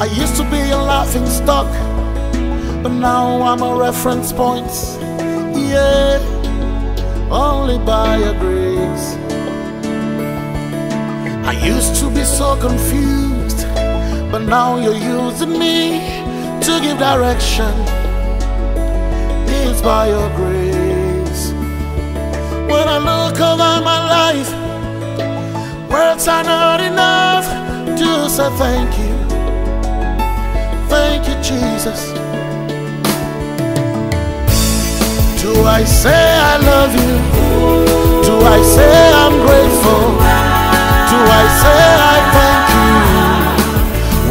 I used to be a laughing stock, but now I'm a reference point. Yeah, only by your grace. I used to be so confused, but now you're using me to give direction. It's by your grace. When I look over my life, words are not enough to say thank you. Thank you, Jesus. Do I say I love you? Do I say I'm grateful? Do I say I thank you?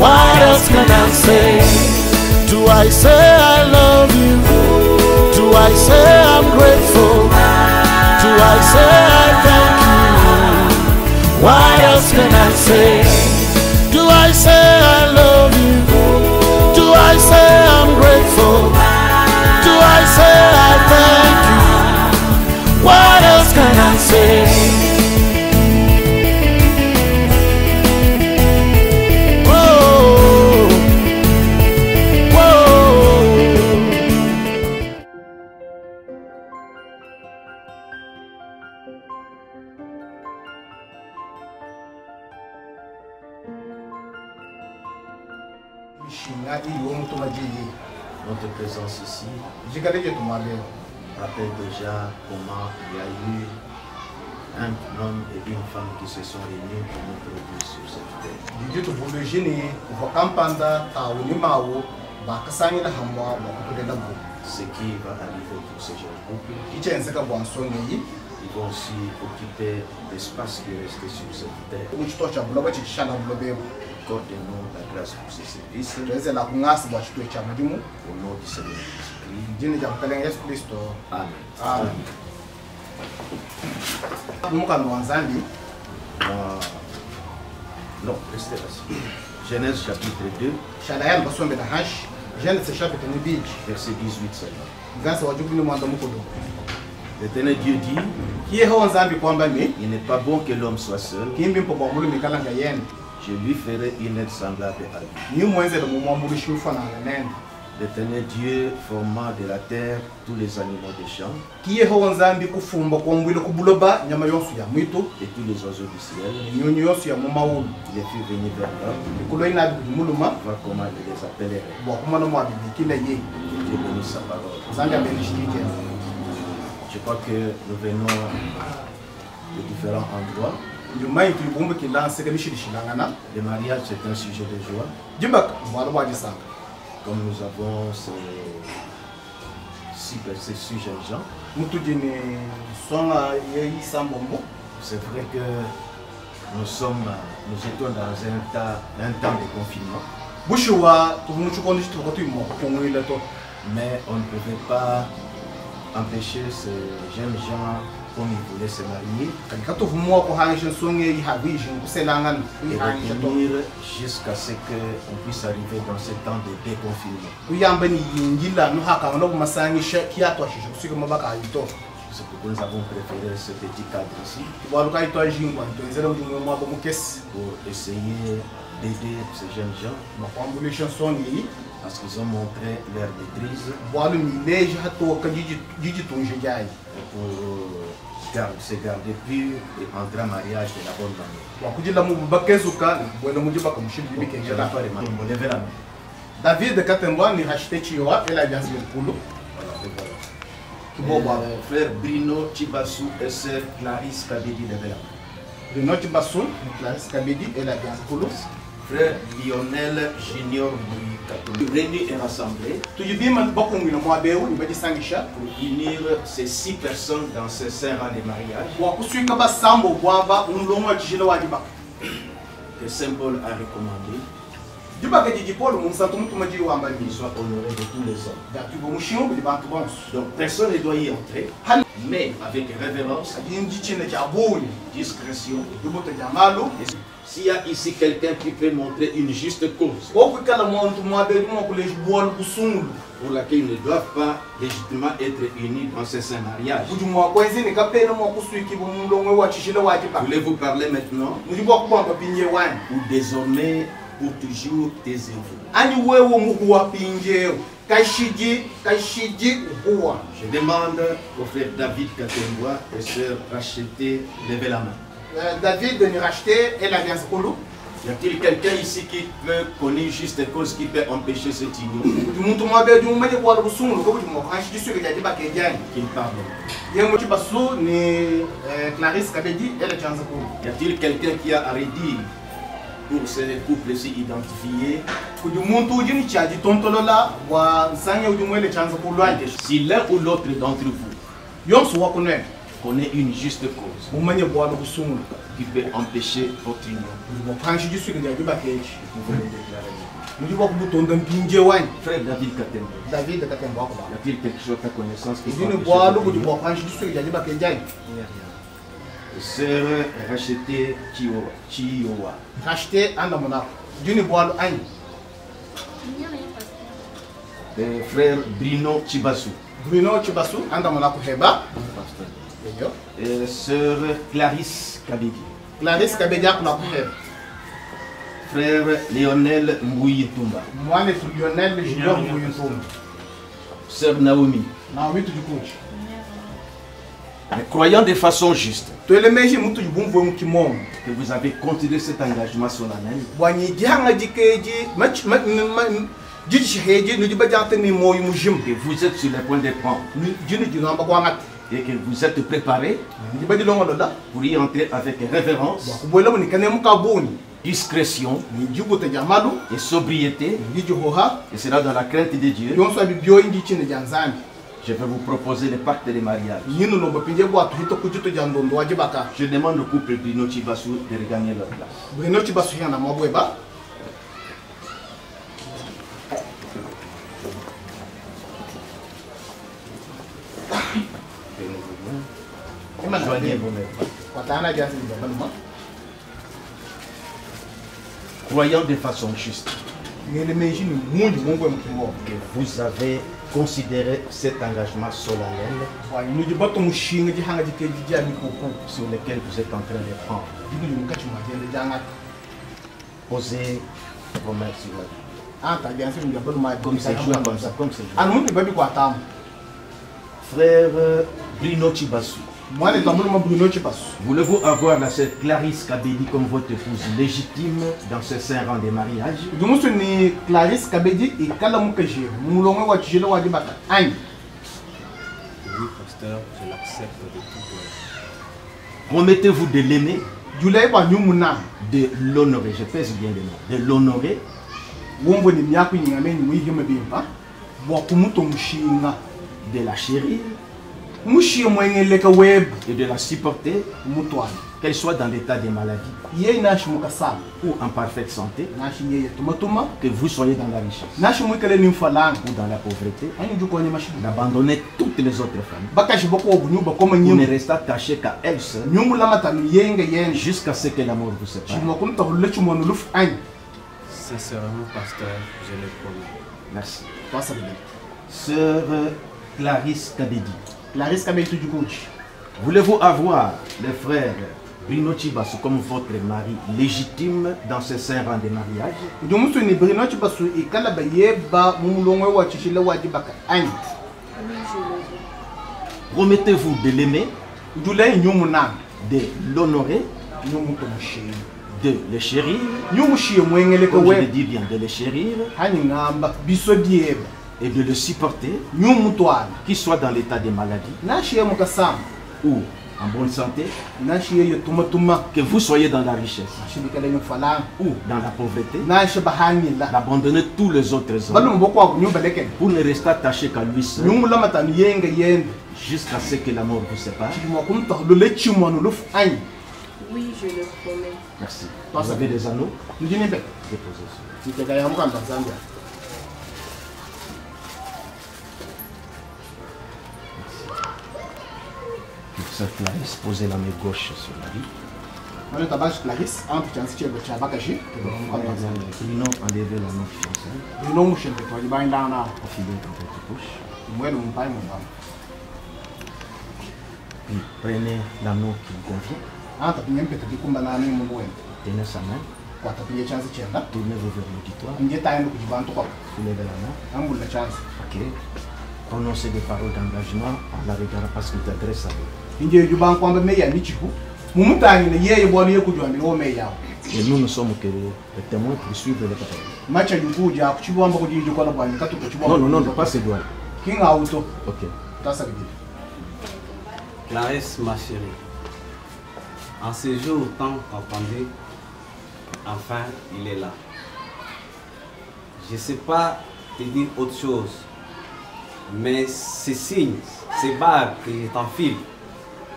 What else can I say? Do I say I love you? Do I say I'm grateful? Do I say I thank you? What else can I say? Do I say I love you? Do I say I'm grateful? Do I say I thank you? What else can I say? Notre présence ici rappelle déjà comment il y a eu un homme et une femme qui se sont réunis pour nous produire sur cette terre. Ce qui va arriver pour ces jeunes couples, ils vont aussi occuper l'espace qui est resté sur cette terre. Accorde-nous la grâce pour ce service. Au nom du Seigneur Jésus-Christ. Amen. Non, restez là. Genèse chapitre 2. Genèse chapitre 2. Verset 18 seulement. L'Éternel Dieu dit, il n'est pas bon que l'homme soit seul. Je lui ferai une aide semblable à lui. L'Éternel Dieu forma de la terre tous les animaux des champs et tous les oiseaux du ciel. Il les fit venir vers l'homme, voir comment il les appellerait. Dieu bénisse sa parole. Je crois que nous venons de différents endroits. Le mariage c'est un sujet de joie. Comme nous avons ces sujets gens, c'est vrai que nous étions dans un temps de confinement. Mais on ne pouvait pas empêcher ces jeunes gens, comme ils voulaient se marier, et retenir jusqu'à ce qu'on puisse arriver dans ce temps de déconfinement. C'est pourquoi nous avons préféré ce petit cadre ici pour essayer d'aider ces jeunes gens parce qu'ils ont montré leur maîtrise pour se garder pur et entrer en mariage de la bonne manière. David Katembwa ni racheté Chiwa et l'alliance de Koulo. Frère Bruno Chibassou et sœur Clarisse Kabedi Levela. Bruno Chibassou, Clarisse Kabedi et l'alliance de Koulo. Frère Lionel Junior réunis et rassemblés pour unir ces 6 personnes dans ce saint rang de mariage que Saint Paul a recommandé. Qu'il soit honoré de tous les hommes. Donc personne ne doit y entrer, mais avec révérence, discrétion. S'il y a ici quelqu'un qui peut montrer une juste cause pour laquelle ils ne doivent pas légitimement être unis dans ce saint mariage, voulez-vous parler maintenant ou désormais pour toujours taisez-vous. Ani wewe mukuwa pinjeo. Kashiji uwa. Je demande au frère David Katengwa et sœur Racheté, levez la main. David de racheter et l'alliance Kolo. Y a-t-il quelqu'un ici qui peut connaître juste cause qui peut empêcher cette union? Du muntu mabe du mane kwa kusungulu ko du mo kanshi disu ke jadi ba ke jani. Qu'il pardonne. Yemo chibasu ni Clarisse Kabedi et la chance Kolo. Y a-t-il quelqu'un qui a à redire pour ces couples-ci identifiés? Du muntu jini chaji tontolola wa nsanya du mwele chance Kolo ande. Si l'un ou l'autre d'entre vous Yom so wa kunwe. connaît une juste cause Mu mane kwa kusungulu qui peut empêcher votre union, mo kanshi disu ke jadi ba ke ji. vous pouvez le déclarer. Mu jiba ku tonda pinje wani. Frère David Katengwa, David de Katemba ko y ba. a-t-il quelque chose à ta connaissance qui peut Dini empêcher kwa lu votre ku union? mo kanshi disu ke jadi ba ke jani. Sœur Racheté Chiowa. Racheter anda mona. Dini kwa lu ani. Frère Bruno Chibasu. Bruno Chibasu anda mona ko heba. Yo. Et sœur Clarisse Kabedi. Clarisse Kabedia kuna ko heba. Frère Lionel Mbouyitumba. Mwane tu Lionel Junior Muyuntum. Sœur Naomi. Na witu jukuchi. Mais croyant de façon juste To ele meji mutu jubumvo mukimom. que vous avez continué cet engagement solennel, Bwanyi jihanga jikeji jiji shiheji nujiba jante ni moyu mujim. que vous êtes sur le point de prendre Jini jinamba kwa ngati. et que vous êtes préparés Nujiba dilongo lola. pour y entrer avec révérence, Kubwela mu nikane mukabuni. discrétion Nijibu te jamalu. et sobriété, Niji hoha. et cela dans la crainte de Dieu. Yonso abibyo inji chine janzani. Je vais vous proposer le pacte de mariage. Yinu no bapinje bwa tuhito kujito jandondo wajibaka. Je demande au couple Bruno Chibasu de regagner leur place. Bruno Chibasu yana mabweba. Joignez vous-même. Watana jasi jabaluma. Croyant de façon juste Ngele meji ni munji mungwe mkimo. que vous avez considéré cet engagement solennel Wa nuji bato mushinga jihanga jikeji jami koko. sur lequel vous êtes en train de prendre. Digu ni mkachi majende janga. Posez vos mains sur la vie. Anta jansi ni jabaluma. Comme c'est joué comme ça, comme c'est joué. Anu munji babi kwa tamu. Frère Bruno Chibasu, Mwane tamuluma Bruno Chibasu. voulez-vous avoir la sœur Clarisse Kabedi comme votre épouse légitime dans ce saint rang de mariage? Dumusu ni Clarisse Kabedi ikala mukaje. Mulongo wa chijela wajibaka. Ani. Oui, pasteur, je l'accepte de tout cœur. Promettez-vous de l'aimer, Julai ba nyumuna. de l'honorer, je pèse bien le nom, de l'honorer, Wombo ni myaku nyingamenyi muihime bimba. Bwa kumuto mushinga. de la chérir Mushie mwengeleka web. et de la supporter, Mutwani. qu'elle soit dans l'état de maladie Yeye nashi mukasama. ou en parfaite santé, Nashi yeye tumatuma. que vous soyez dans la richesse Nashi mwikale ni mfalanga. ou dans la pauvreté, Ani juko nye mashidu. d'abandonner toutes les autres familles Bakashi bako obunyuba koma pour ne nyimu. rester attaché qu'à elle seule Nyumu lama tanu yenge yenge. jusqu'à ce que l'amour vous sépare. Chimwa kumta hulechu mwanu lufu ani. Sincèrement, pasteur, je le promets. Merci. Pasa bide. Sœur Clarisse Kabedi, Clarisse Kabedi tujukuchi. voulez-vous avoir le frère Bruno Chibasu comme votre mari légitime dans ce saint rang de mariage? Dumusu ni Bruno Chibasu ikala ba yeba mumulongwe wa chishile wajibaka ani. Promettez-vous de l'aimer, Julai nyumu na. de l'honorer, Nyumu to mushinga. de le chérir, Nyumu shie mwengeleka comme je le web. dis bien, de le chérir Hani ngamba biso dieba. et de le supporter, Nyumu twani. qu'il soit dans l'état de maladie Nashi ye mukasama. ou en bonne santé, Nashi ye tumatuma. que vous soyez dans la richesse Nashi bikale ni mfalanga. ou dans la pauvreté, Nashi bahani la. d'abandonner tous les autres Balu hommes mboko wa kunyumba leke. pour ne rester attaché qu'à lui seul Nyumu lama tanu yenge yende. jusqu'à ce que l'amour vous sépare. Chimwa kumta hulule chimwa nulufu ani. Oui, je le promets. Merci. Toi, Vous ça avez des anneaux? Ndini be. Déposez ça. Niteka ya mukanda Zambia. Sœur Clarisse, posez la main gauche sur la vie. Mwana tabashi Clarisse antu chansi chebe cha bakashi. Mukanda Zambia. Bruno, enlevez l'anneau fiancé. Bruno mushende kwa jibainda na. Enfilez dans votre poche. Mwenu mpai mwana. Puis prenez l'anneau qui vous convient. Anta pinyempe takikumba na nani mungu wenu. Tenez sa main. kwa tapiye chance chenda Tournez-vous vers l'auditoire. nje taenda kujibantu kwa Soulevez la main. ambula chance Ok. Prononcez des paroles d'engagement en la regardant parce qu'il t'adresse à lui. nje juban kwamba meya ni chiku mumutangi ne yeye bwali ye kujwambira wo meya Et nous ne sommes que les témoins pour suivre les paroles. macha yukuja kuchibwamba kujiji kola bwanyi katuko chibwamba Non, pas ces doigts. kinga auto Ok. tasa bidi Clarisse, ma chérie, en ce jour tant entendu, enfin il est là. Je ne sais pas te dire autre chose, mais ces signes, ces barres que je t'enfile,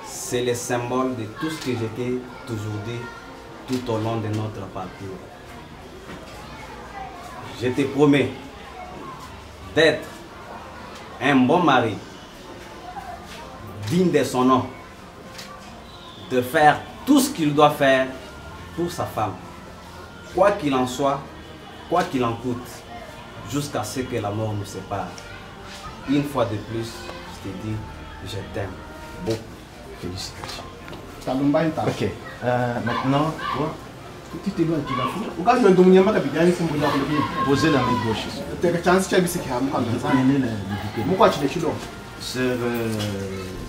c'est le symbole de tout ce que je t'ai toujours dit tout au long de notre parcours. Je te promets d'être un bon mari, digne de son nom, de faire tout ce qu'il doit faire pour sa femme, quoi qu'il en soit, quoi qu'il en coûte, jusqu'à ce que la mort nous sépare. Une fois de plus, je te dis, je t'aime beaucoup. Félicitations. talumbaita Ok. Maintenant, toi, tu t'éloignes, tu vas foutre. ukaje ndo munyama kabijani fumbu ya kulubini Posez la main gauche ici. teka chance cha bisiki hamu kama sana Prenez le mukwa chile chilo Sœur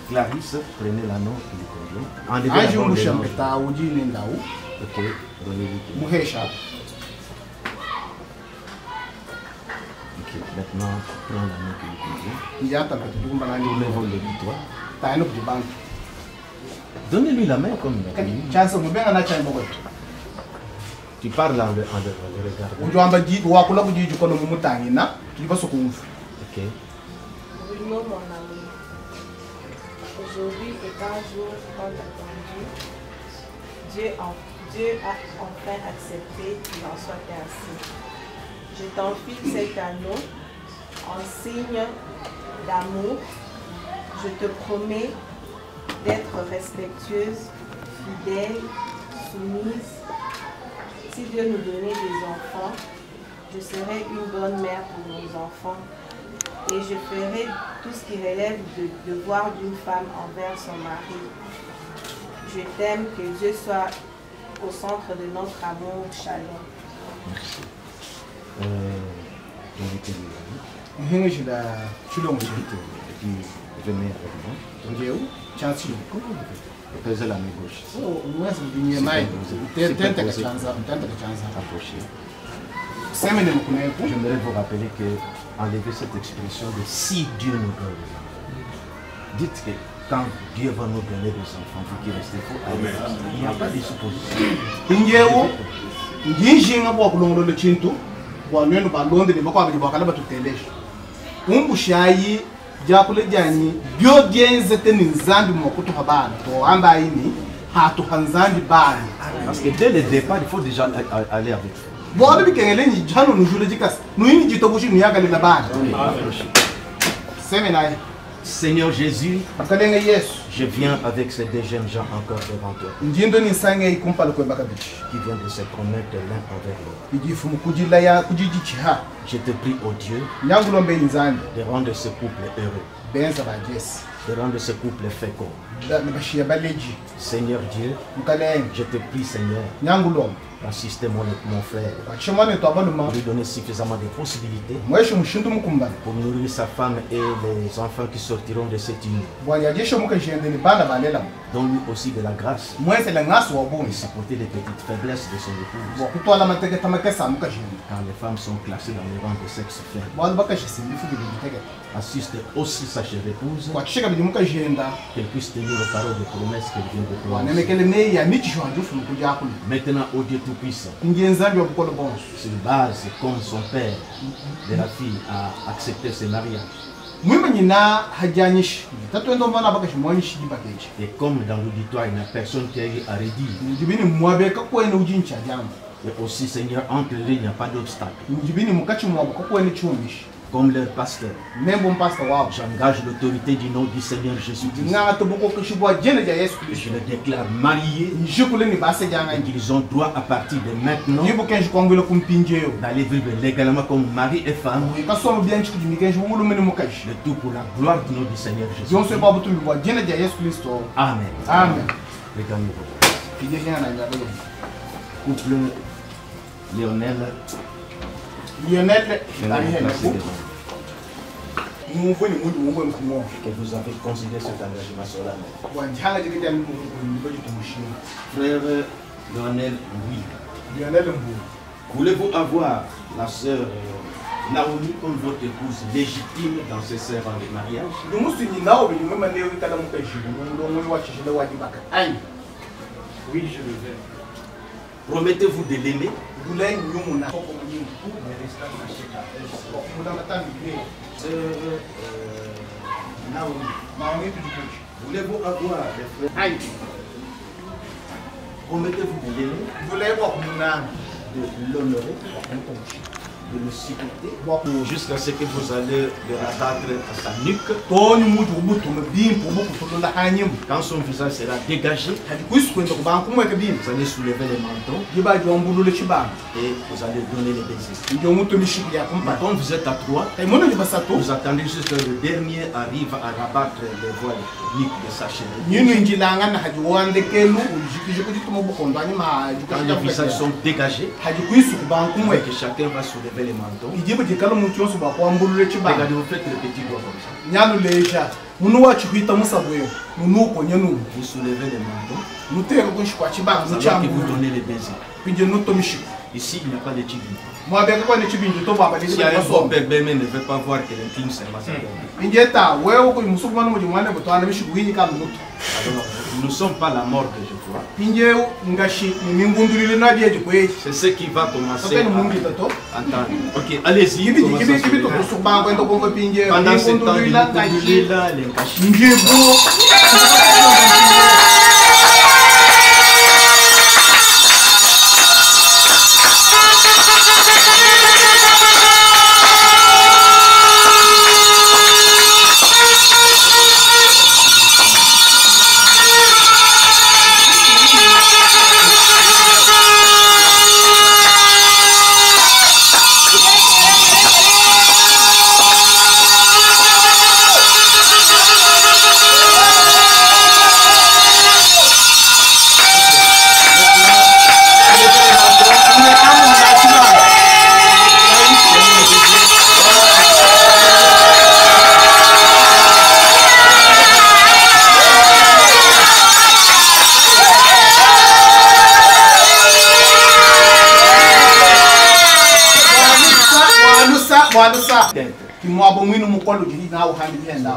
Clarisse, prenez l'anneau qui lui convient. Enlevez aje la umusha bande mbeta ujini ndau Ok, donnez-lui. muhesha Ok, maintenant, prends l'anneau qui lui convient. njata mbeta tukumba nani Tournez-vous l'auditoire. taino kujibantu Donnez-lui la main comme il a dit. chance mubenga na chai mbogo Tu parles en le regardant. ujwamba ji wakula kujiji kono mumutangi na tulibaso kumfu Ok. Bruno, mon ami. Aujourd'hui est un jour tant attendu. Dieu a enfin accepté qu'il en soit ainsi. Je t'enfile cet anneau en signe d'amour. Je te promets d'être respectueuse, fidèle, soumise. Si Dieu nous donnait des enfants, je serai une bonne mère pour nos enfants. Et je ferai tout ce qui relève du devoir d'une femme envers son mari. Je t'aime, que Dieu soit au centre de notre amour. Shalom. Merci. Invitez-lui l'anneau. muhingishila chilo mushi Et puis, venez avec moi. njeu chance chilo Posez la main gauche ici. mwezi mbinye mai tente kachanza Approchez. semene mukuneku J'aimerais vous rappeler que enlevez cette expression de si Dieu nous donne des enfants. Dites que quand Dieu va nous donner des enfants, vous qui restez faux, il n'y a pas de supposition. injewu njinjinga bwakulongolola chintu bwanwenu balonde libakwabili bwakala batutelesha umbushayi jakule janyi byo byenzete ni nzambi mwakutuha bana to ambayini hatuha nzambi bana Parce que dès le départ, il faut déjà aller avec vous. bwala bikengele nyi jano nujule jikasi nuyini jitobushi nuyagalila bana seme naye Seigneur Jésus, akalenge yesu je viens avec ces deux jeunes gens encore devant toi, njindo ni nsange ikumpala kwebakabichi qui viennent de se promettre l'un envers l'autre. ijifumu kujila ya kujiji chiha Je te prie, ô Dieu, nyangulombe inzambi de rendre ce couple heureux, benza bajesi de rendre ce couple fécond. nabashiya baleji Seigneur Dieu, mkalenge je te prie, Seigneur, nyangulombe d'assister mon frère, bachimane to abaluma pour lui donner suffisamment de possibilités mweshe mushindu mukumbana pour nourrir sa femme et les enfants qui sortiront de cette union. bwanyajeshe mukajendeni bana balelamu Donne-lui aussi de la grâce mwesele ngasi wa et bumi supporter les petites faiblesses de son épouse, bwakutwala mateketa makesa mukajenda car les femmes sont classées dans les rangs de sexe faible. bwali bakashisimbifu bili bitegeta Assiste aussi sa chère épouse, kwakishika bili mukajenda qu'elle puisse tenir aux paroles de promesses qu'elle vient de prononcer. wanemekele neya nichishwanjufu mukujakulu Maintenant, ô Dieu Tout-Puissant, ingenzambi wa bukolo bonso sur base comme son père de la fille a accepté ce mariage, mwima nyina hajanyishi tatwendo mbana bakashimwanyishi jibakeji et comme dans l'auditoire il n'y a personne qui a eu à redire, njibini mwabeka kwene ujincha jamba et aussi Seigneur, entre eux il n'y a pas d'obstacle. njibini mukachi mwabaka kwene chumbishi Comme leur pasteur, membo mpasta wabo j'engage l'autorité du nom du Seigneur Jésus-Christ. nganga toboko kishibwa jene ja yesu Je kristo les déclare mariés njikule ni base janga et qu'ils ont droit à partir de maintenant njibu kenshi kwangwile kumpinjeyo d'aller vivre légalement comme mari et femme, ikasoma byanchi kujimikenshi wulumene mukashi le tout pour la gloire du nom du Seigneur Jésus. zonse bwa butumbi bwa jene ja yesu kristo Amen. amen Regardez vos kijekena na njabelo couple Lionel Lionel est placé devant vous. que vous avez considéré cet engagement solennel. Frère Lionel, oui. Lionel Voulez-vous avoir la sœur Naomi comme votre épouse légitime dans ce serment de mariage? Oui, je le vais. Promettez-vous de l'aimer? Sœur Naomi, voulez-vous avoir des frères? Promettez-vous de l'aimer, de l'honorer, de le supporter, jusqu'à ce que vous allez le rabattre à sa nuque. Quand son visage sera dégagé, vous allez soulever les mentons et vous allez donner les baisers. Quand vous êtes à 3, vous attendez juste que le dernier arrive à rabattre les voiles nuques de sa chemise. Quand les visages sont dégagés, que chacun va soulever les mentons. Regardez, vous faites le petit doigt comme ça. Vous soulevez les mentons. Alors que vous donnez les baisers. Ici, il n'y a pas de tibia. Si un bon bébé ne veut pas voir que l'intime seulement ça. Nous ne sommes pas la morgue, je crois. C'est ce qui va commencer à entendre. Ok, allez-y. Pendant ce temps, il est là, les cachets.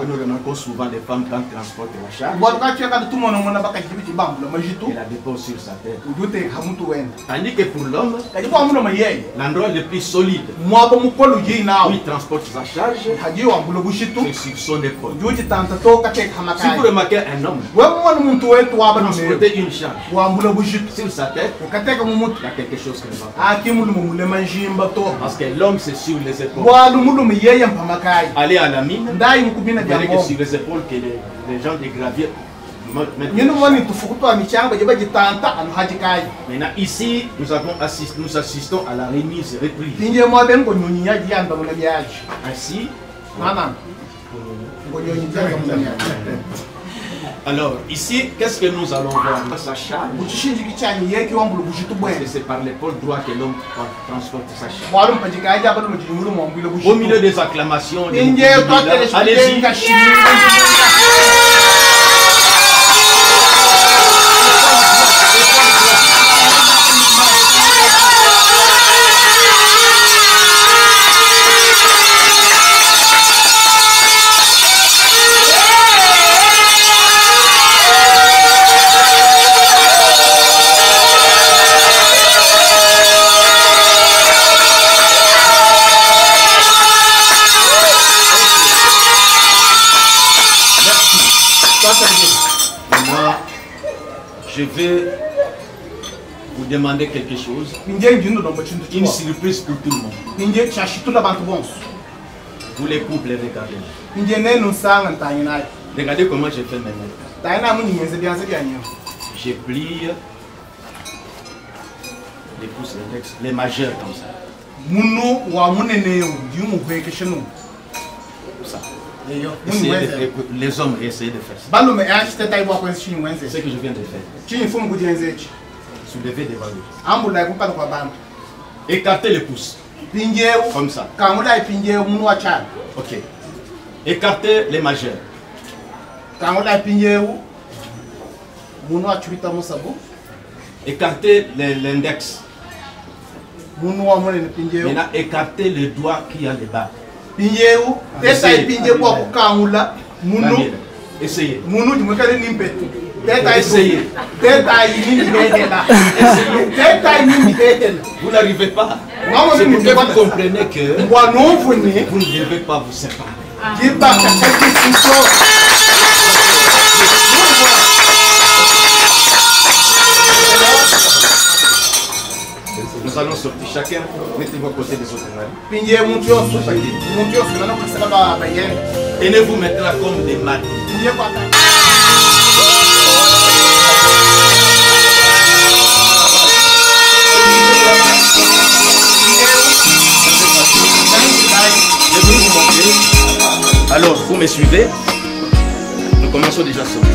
Nous remarquons souvent les femmes quand transportent la charge. Elle a des peaux sur sa tête. Tandis que pour l'homme, l'endroit le plus solide où il transporte sa charge, c'est sur son épaule. Si vous remarquez un homme transporter une charge sur sa tête, il y a quelque chose qui ne va pas. Parce que l'homme c'est sur les épaules. Allez à la mine, vous verrez que sur les épaules que les gens de gravier mettent. Maintenant ici, nous assistons à la remise reprise. Ainsi, alors ici, qu'est-ce que nous allons voir? Sa charge. C'est par l'épaule droite que l'homme transporte sa charge. Au milieu des acclamations, allez-y. Je vais vous demander quelque chose. Une surprise pour tout le monde. Vous les couples, regardez. Regardez comment je fais mes mains. Je plie les pouces, les majeurs comme ça. Ça. Les hommes essayent de faire ça. Ce que je viens de faire. Soulever devant lui. Écartez les pouces. Pinjeu. Comme ça. Kangola pinjeu munwa chan. Ok. Écartez les majeurs. Kangola pinjeu munwa chuita musabu. Écartez l'index. Munwa mole pinjeu. Maintenant, écartez le doigt qui a les barres. Pinjeu. Teta pinjeu kwa kangula. Munu. Essayez. Munu jumekale nimpetu. Essayez. Vous n'arrivez pas. C'est pour que vous comprenez que vous ne devez pas vous séparer. Nous allons sortir chacun. Mettez-vous à côté des autres. Tenez-vous maintenant comme des maris. Alors, vous me suivez. Nous commençons déjà à sortir.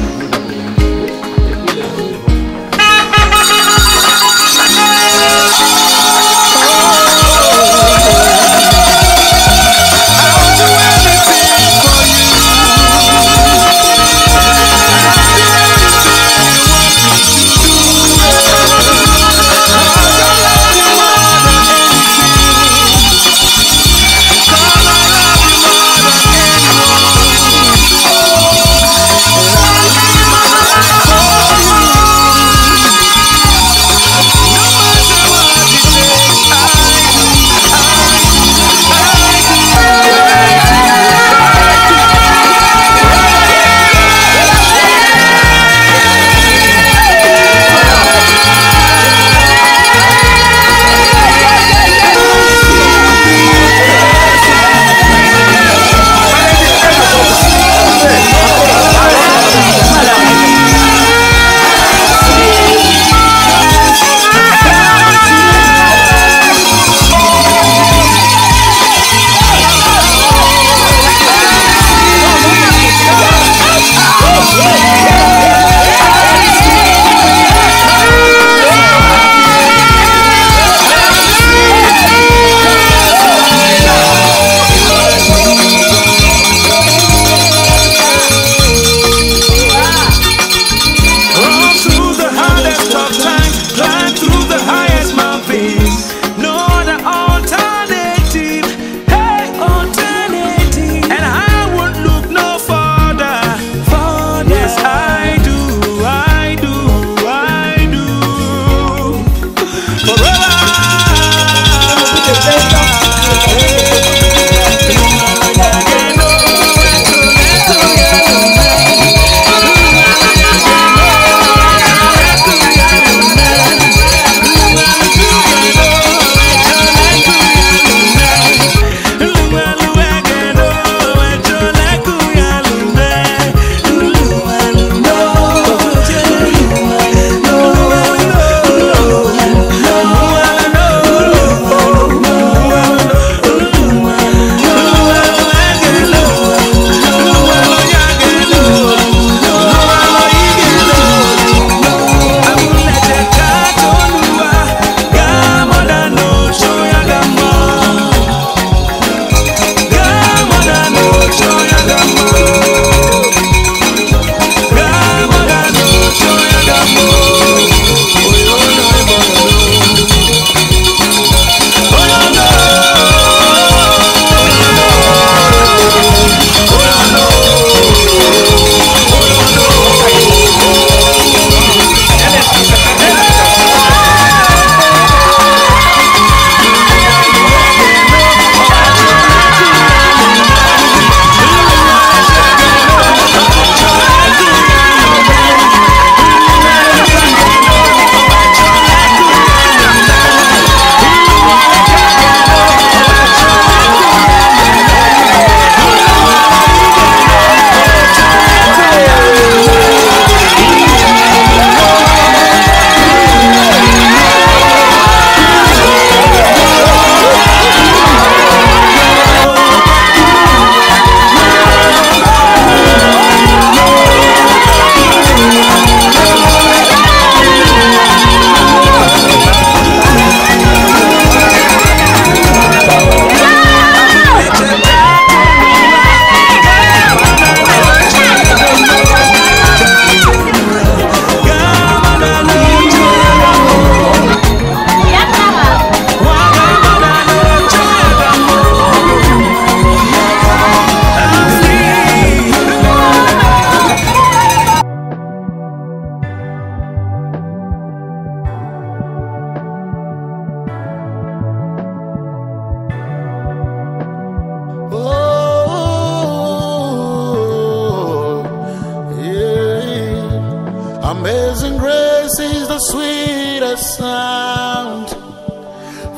Amazing grace is the sweetest sound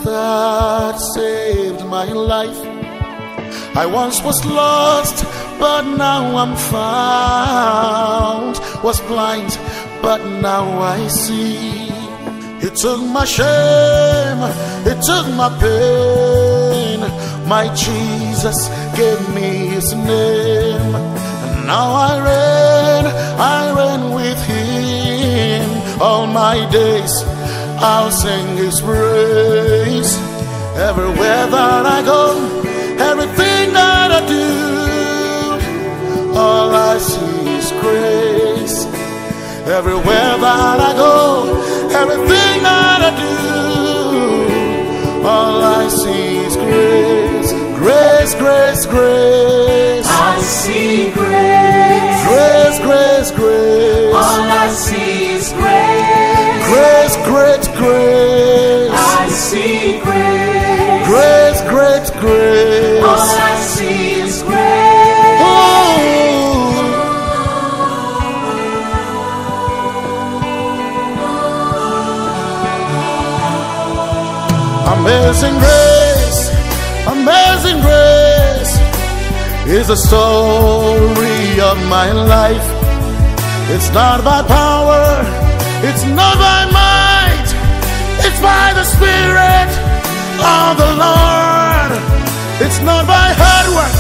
that saved my life. I once was lost, but now I'm found. Was blind, but now I see. He took my shame, He took my pain. My Jesus gave me His name. And now I reign with Him. All my days I'll sing His praise. Everywhere that I go, everything that I do, all I see is grace. Everywhere that I go, everything that I do, all I see is grace. Grace, grace, grace. I see grace. Grace, grace, grace. All I see is grace. Grace, great grace. I see grace. Grace, great grace. All I see is grace. Oh. Amazing grace, amazing grace is the story of my life. It's not by power, it's not by might, it's by the Spirit of the Lord. It's not by hard work,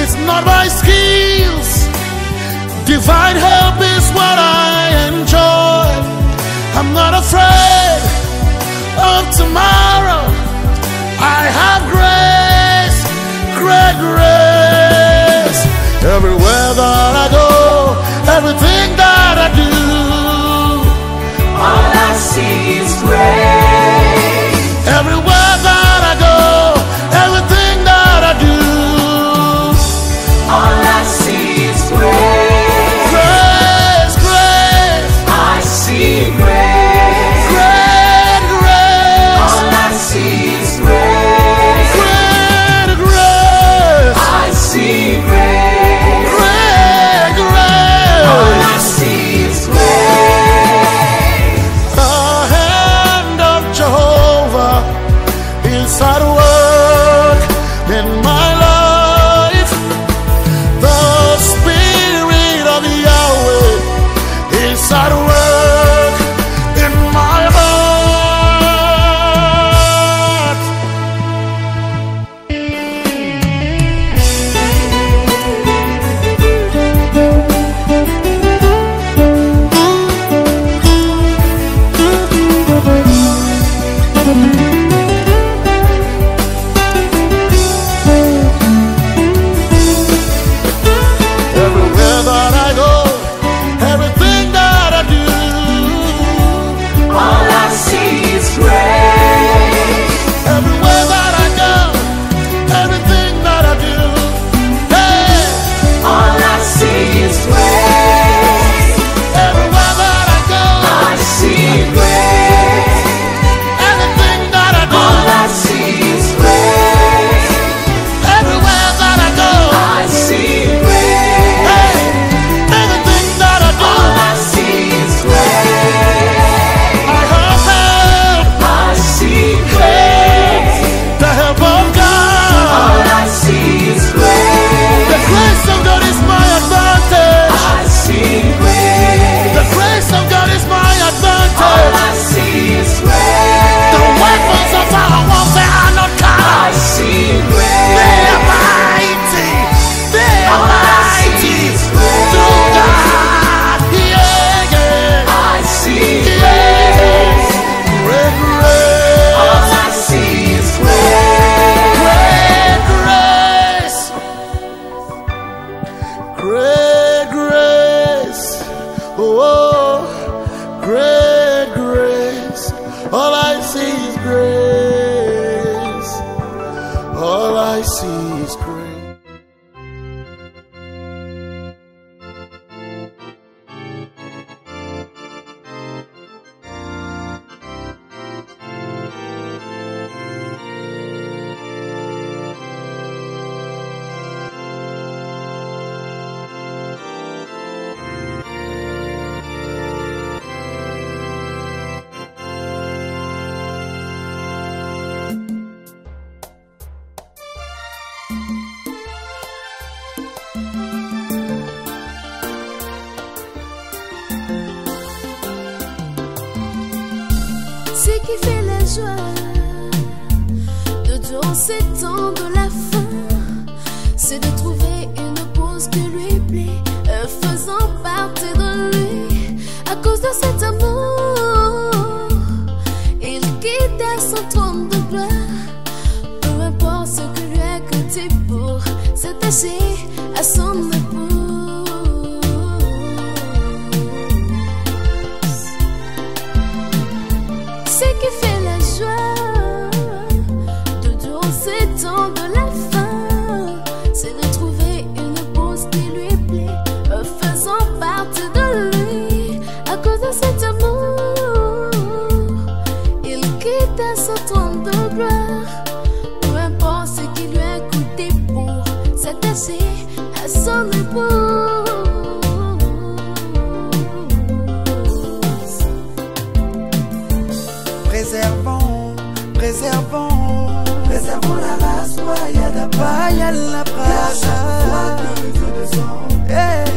it's not by skills. Divine help is what I enjoy. I'm not afraid of tomorrow. I have grace, great grace. Everywhere that I go, everything that I do, all I see is grace. everywhere that I go, everything that I do, all I see is grace. Grace, grace. I see grace. Great grace. All I see is grace. Great grace. I see grace. Great grace. All I see is grace. The hand of Jehovah is at work in my life. The Spirit of Yahweh is at work in my heart. Everywhere that I go, everything that I do, All I see is grace. everywhere that I go, everything that I do, hey, All I see is grace. everywhere that I go, I see grace. everything that I do, All I see is grace. everywhere that I go, I see grace. hey, everything that I do, All I see is grace. I have help, I see grace. the help of God. All I see is grace. The grace of God is my advantage. I see grace. The grace of God is my All advantage. I see is grace. The weapons of our warfare are not I carnal. see They grace. are mighty. They are All I mighty. see is grace. Through God. Yeah, yeah. I see grace. Great All grace. I see is grace. Great grace. Great grace. Oh, great grace. All I see is grace. All I see is grace. ces temps de la fin, c'est de trouver une pause qui lui plaît, faisant partie de lui. À cause de cet amour, il quitte son trône de gloire. Peu importe ce que lui a coûté pour s'attacher à son épouse. Ce qui fait la joie de durant ces temps de la fin, c'est de trouver une pause qui lui plaît, faisant partie de lui. À cause de cet amour, il quitte son trône de gloire. Peu importe ce qui lui a coûté pour s'attacher à son épouse. Préservons, préservons, préservons la race royale la brasse. Car chaque fois que Dieu descend,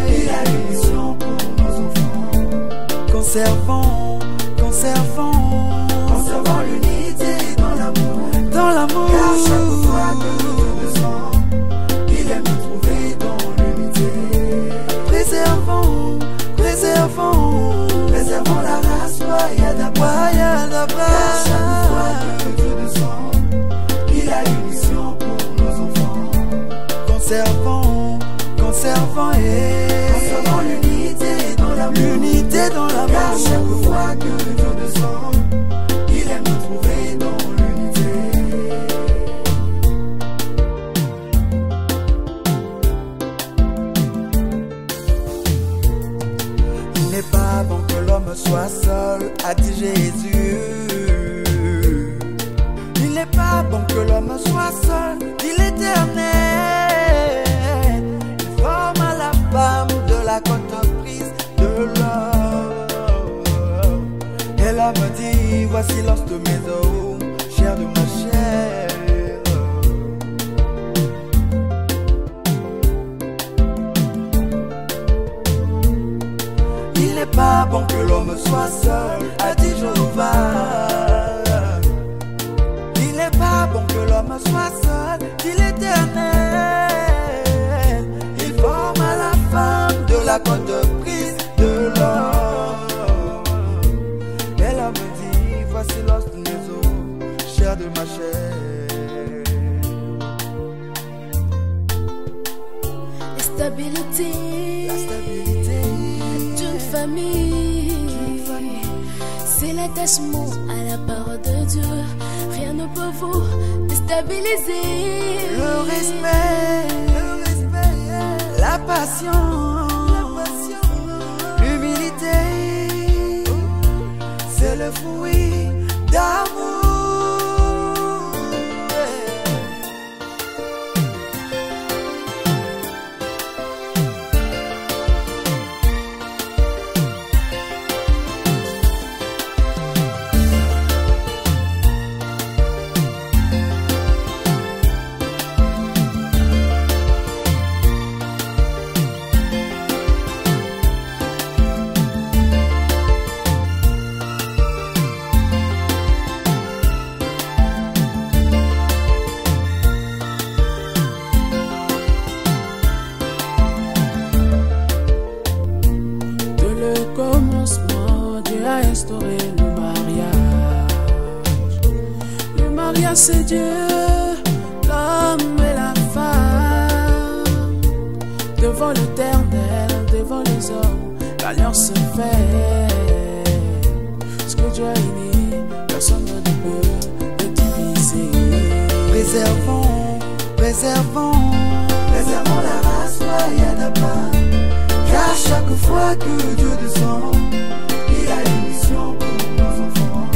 il a une mission pour nos enfants. Conservons, conservons, conservons l'unité dans l'amour. Dans l'amour. Car chaque fois que Dieu descend, il aime nous trouver dans l'unité. Préservons, préservons, préservons la race royale la brasse. Car chaque fois que Dieu descend, il a une mission pour nos enfants. Conservons, conservons conservons l'unité dans l'amour. L'unité dans l'amour. Car chaque fois que Dieu descend, il aime nous trouver dans l'unité. Il n'est pas bon que l'homme soit seul, a dit Jésus. Il n'est pas bon que l'homme soit seul, dit l'Éternel. Il forme à la femme de la côte-prise de l'homme. Et l'homme dit, voici l'os de mes os, chair de ma chair. Il n'est pas bon que l'homme soit seul, a dit Jéhovah. Il n'est pas bon que l'homme soit seul, dit l'Éternel. Il forme à la femme de la côte-prise de l'homme. Et l'homme dit, voici l'os de mes os, chair de ma chair. La stabilité, La stabilité d'une famille, c'est l'attachement à la parole de Dieu. Rien ne peut vous déstabiliser. le respect, la passion, l'humilité, c'est le fruit d'amour. C'est Dieu, l'homme et la femme. Devant l'Éternel, devant les hommes, l'alliance se fait. Ce que Dieu a uni, personne ne peut le diviser. Préservons, préservons, préservons la race royale là-bas. Car chaque fois que Dieu descend, il a une mission pour nos enfants.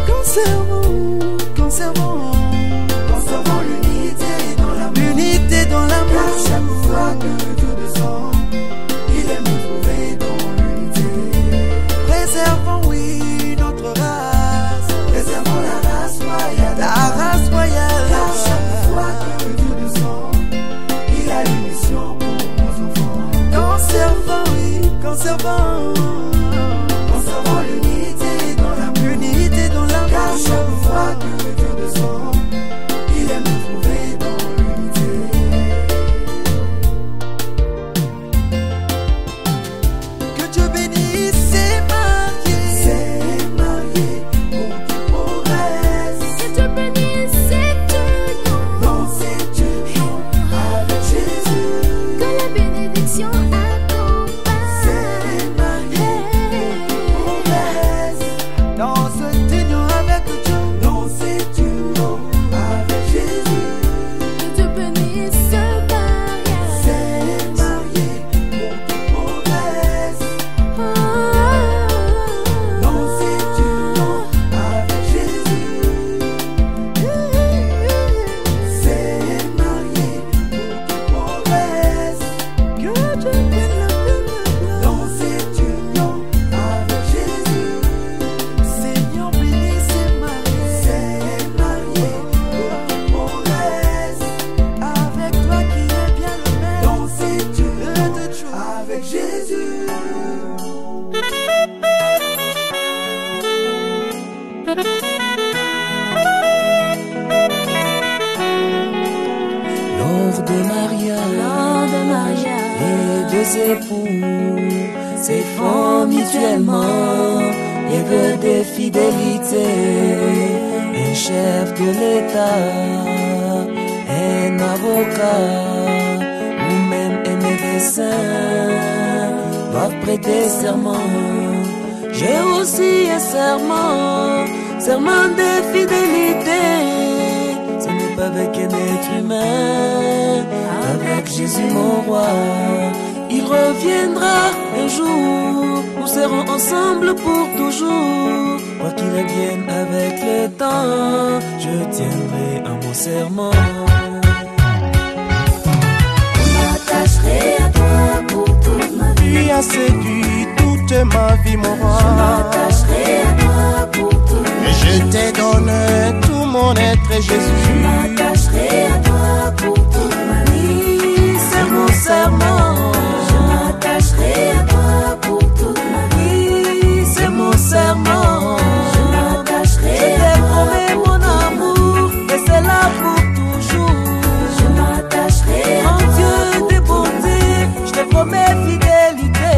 Conservons, conservons, conservons l'unité dans l'amour. L'unité dans l'amour. Car chaque fois que Dieu descend, il aime nous trouver dans l'unité. Préservons, oui, notre race. Préservons la race royale. La race royale. Car chaque fois que Dieu descend, il a une mission pour nos enfants. Conservons, oui, conservons. Conservons l'unité dans l'amour. L'unité dans l'amour. Car chaque fois que Dieu descend, les époux s'effondrent mutuellement les vœux de fidélité. Un chef de l'État, un avocat ou même un médecin doivent prêter serment. J'ai aussi un serment de fidélité. Ce n'est pas avec un être humain, avec Jésus mon roi. Il reviendra un jour, nous serons ensemble pour toujours. Quoi qu'il advienne avec le temps, je tiendrai à mon serment. Je m'attacherai à toi pour toute ma vie. Tu as séduit toute ma vie, mon roi. Je m'attacherai à toi pour toute ma vie. Et je te donne tout mon être, Jésus. Je m'attacherai à toi pour toute ma vie. C'est mon serment. Je m'attacherai à toi pour toute ma vie. C'est mon serment. Je m'attacherai à toi. Je te promets mon amour, et c'est là pour toujours. Je m'attacherai à toi. Mon Dieu de bonté, je te promets fidélité.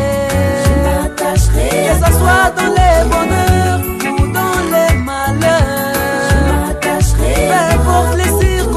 Je m'attacherai que ça soit dans les bonheurs ou dans les malheurs. Je m'attacherai peu importe les circonstances.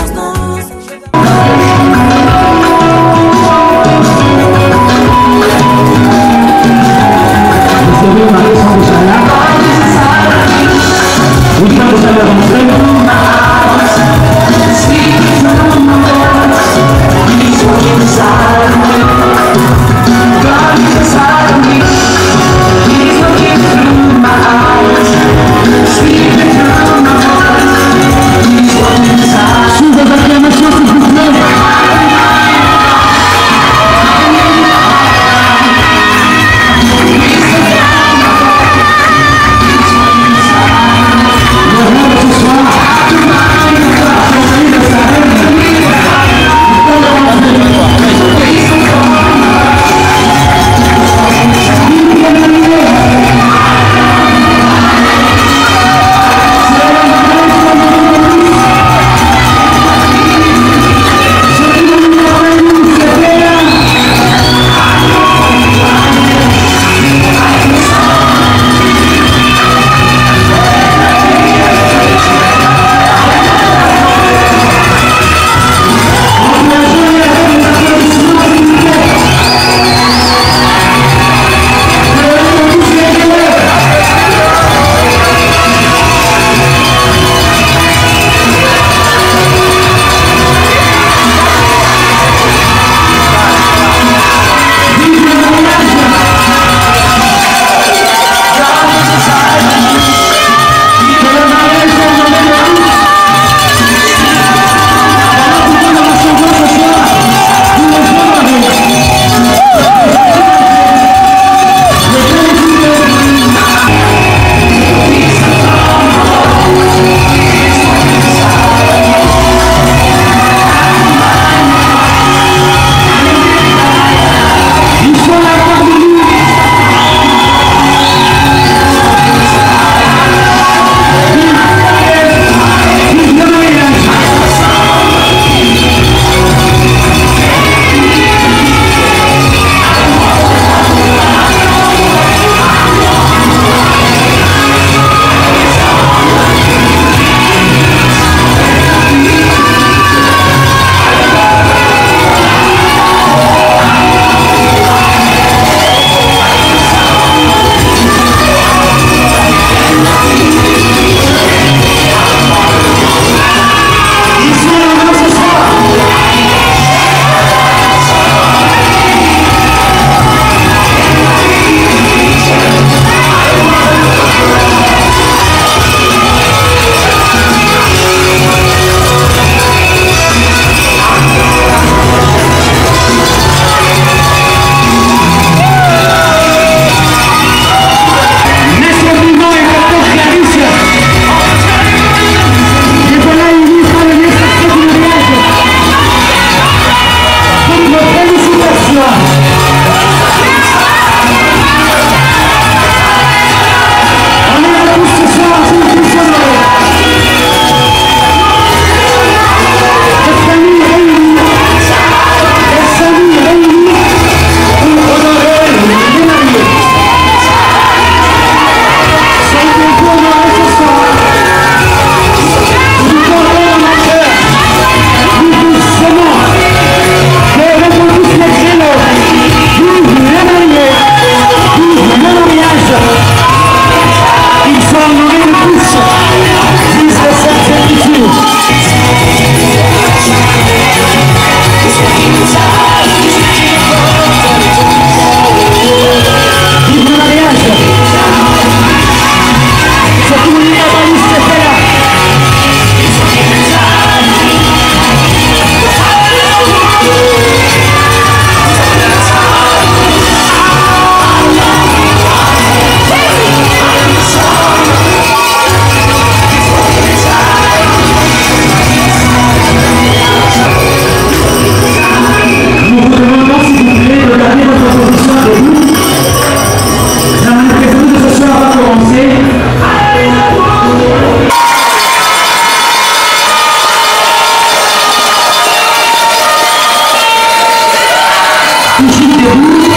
suite debout.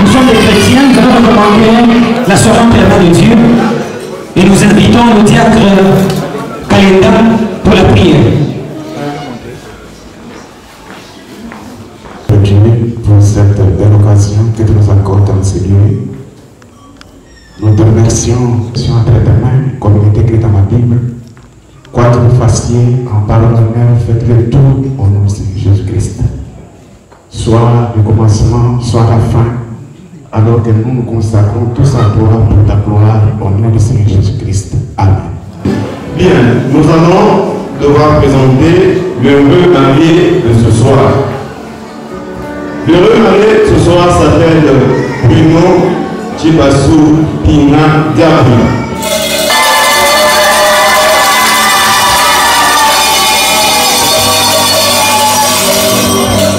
Nous sommes des chrétiens, nous allons recommander la sœur entre les mains de Dieu et nous invitons le diacre Kalenda pour la prière. Dieu, pour cette belle occasion que tu nous accordes dans ce lieu, nous te remercions sur entre tes mains, comme il est écrit dans ma Bible. Quoi que vous fassiez en parole d'honneur, faites-le tout au nom de Jésus-Christ. Soit le commencement, soit la fin, alors que nous nous consacrons tous à toi pour ta gloire au nom de Seigneur Jésus-Christ. Amen. Bien, nous allons devoir présenter l'heureux marié de ce soir. L'heureux marié ce soir s'appelle Bruno Chibassou Pina Diabri.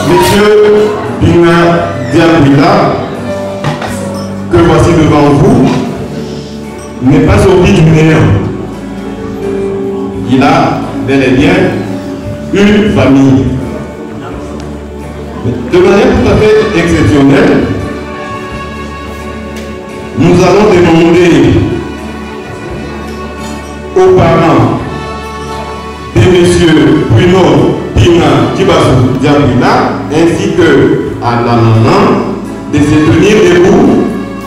Monsieur Pina Diabrila, que voici devant vous, n'est pas ordinaire. Il a bel et bien une famille. De manière tout à fait exceptionnelle, nous allons demander aux parents de M. Bruno Pina Chibassou Diabrila ainsi que à la maman de se tenir debout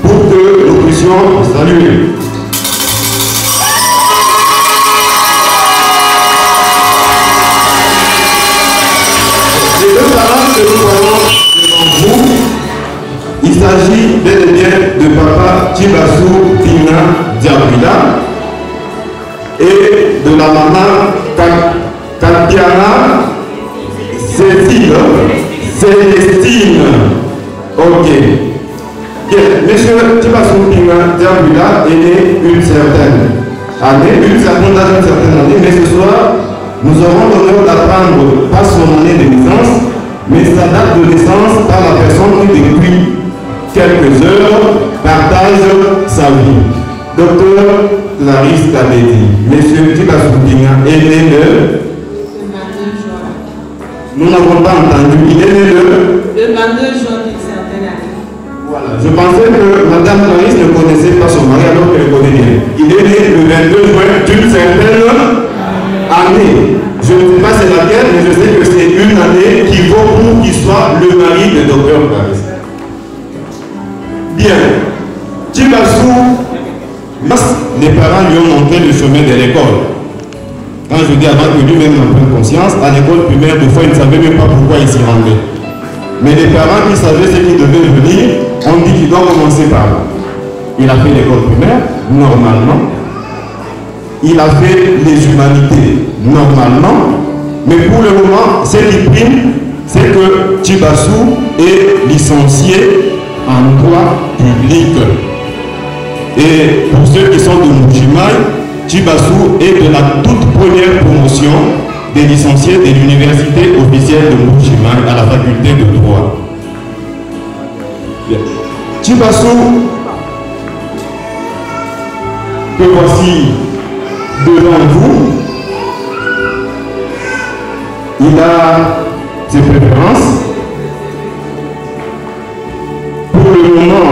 pour que nous puissions saluer. Les deux parents que nous voyons devant vous, il s'agit bel et bien de papa Chibassou Pina Diabrila et de la maman Katiana Cécile Célestine. Ok. Bien, monsieur Chibassou Pina Diabrila est né une certaine année, une certaine année, mais ce soir, nous aurons l'honneur d'apprendre pas son année de naissance, mais sa date de naissance par la personne qui depuis quelques heures partage sa vie. Docteur Clarisse Kabedi, monsieur Chibassou Pina est né le 22 juin. Nous n'avons pas entendu, il est né le 22 juin d'une certaine année. Voilà, je pensais que madame Clarisse ne connaissait pas son mari alors qu'elle connaît bien. Il est né le 22 juin d'une certaine année. Je ne sais pas c'est laquelle, mais je sais que c'est une année qui vaut pour qu'il soit le mari de docteur Clarisse. Bien. Chibassou, les parents lui ont montré le chemin de l'école. Quand je dis avant que lui-même en prenne conscience, à l'école primaire, des fois, il ne savait même pas pourquoi il s'y rendait. Mais les parents qui savaient ce qui devait venir, ont dit qu'il doit commencer par là. Il a fait l'école primaire, normalement. Il a fait les humanités, normalement. Mais pour le moment, ce qui prime, c'est que Chibassou est licencié en droit public. Et pour ceux qui sont de Mbujimayi, Chibassou est de la toute première promotion des licenciés de l'université officielle de Mbujimayi à la faculté de droit. Chibassou, que voici devant vous, il a ses préférences. Pour le moment,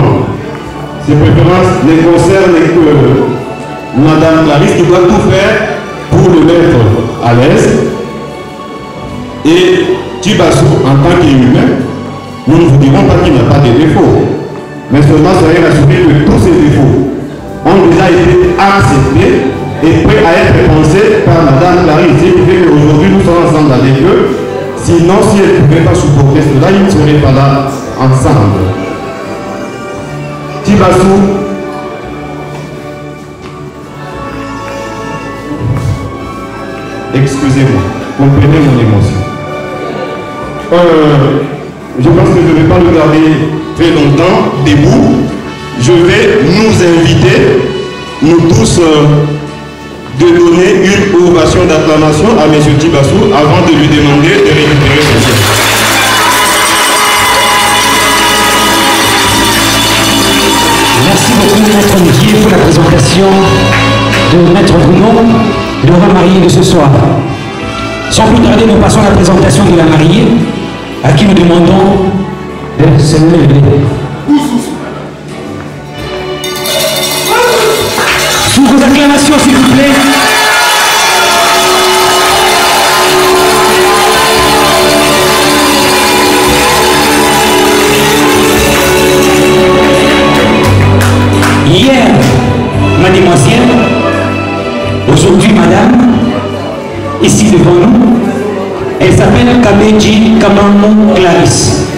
ses préférences ne concernent que madame Clarisse qui doit tout faire pour le mettre à l'aise. Et Chibassou, en tant qu'humain, nous ne vous dirons pas qu'il n'y a pas de défauts, mais seulement soyez rassurés que tous ces défauts ont déjà été acceptés et prêts à être pensés par madame Clarisse. Ce qui fait qu'aujourd'hui nous sommes ensemble avec eux. Sinon, si elle ne pouvait pas supporter cela, ils ne seraient pas là ensemble. Chibassou, excusez-moi, comprenez mon émotion. Je pense que je ne vais pas le garder très longtemps debout. Je vais nous inviter, nous tous, de donner une ovation d'acclamation à M. Chibassou avant de lui demander de récupérer son chef. Merci beaucoup, Maître Miquier, pour la présentation de Maître Bruno, le marié de ce soir. Sans plus tarder, nous passons à la présentation de la mariée. à qui nous demandons de se lever. Sous vos acclamations, s'il vous plaît. Hier, mademoiselle, aujourd'hui, madame, ici devant nous, elle s'appelle Kabeji Kamamon Clarisse.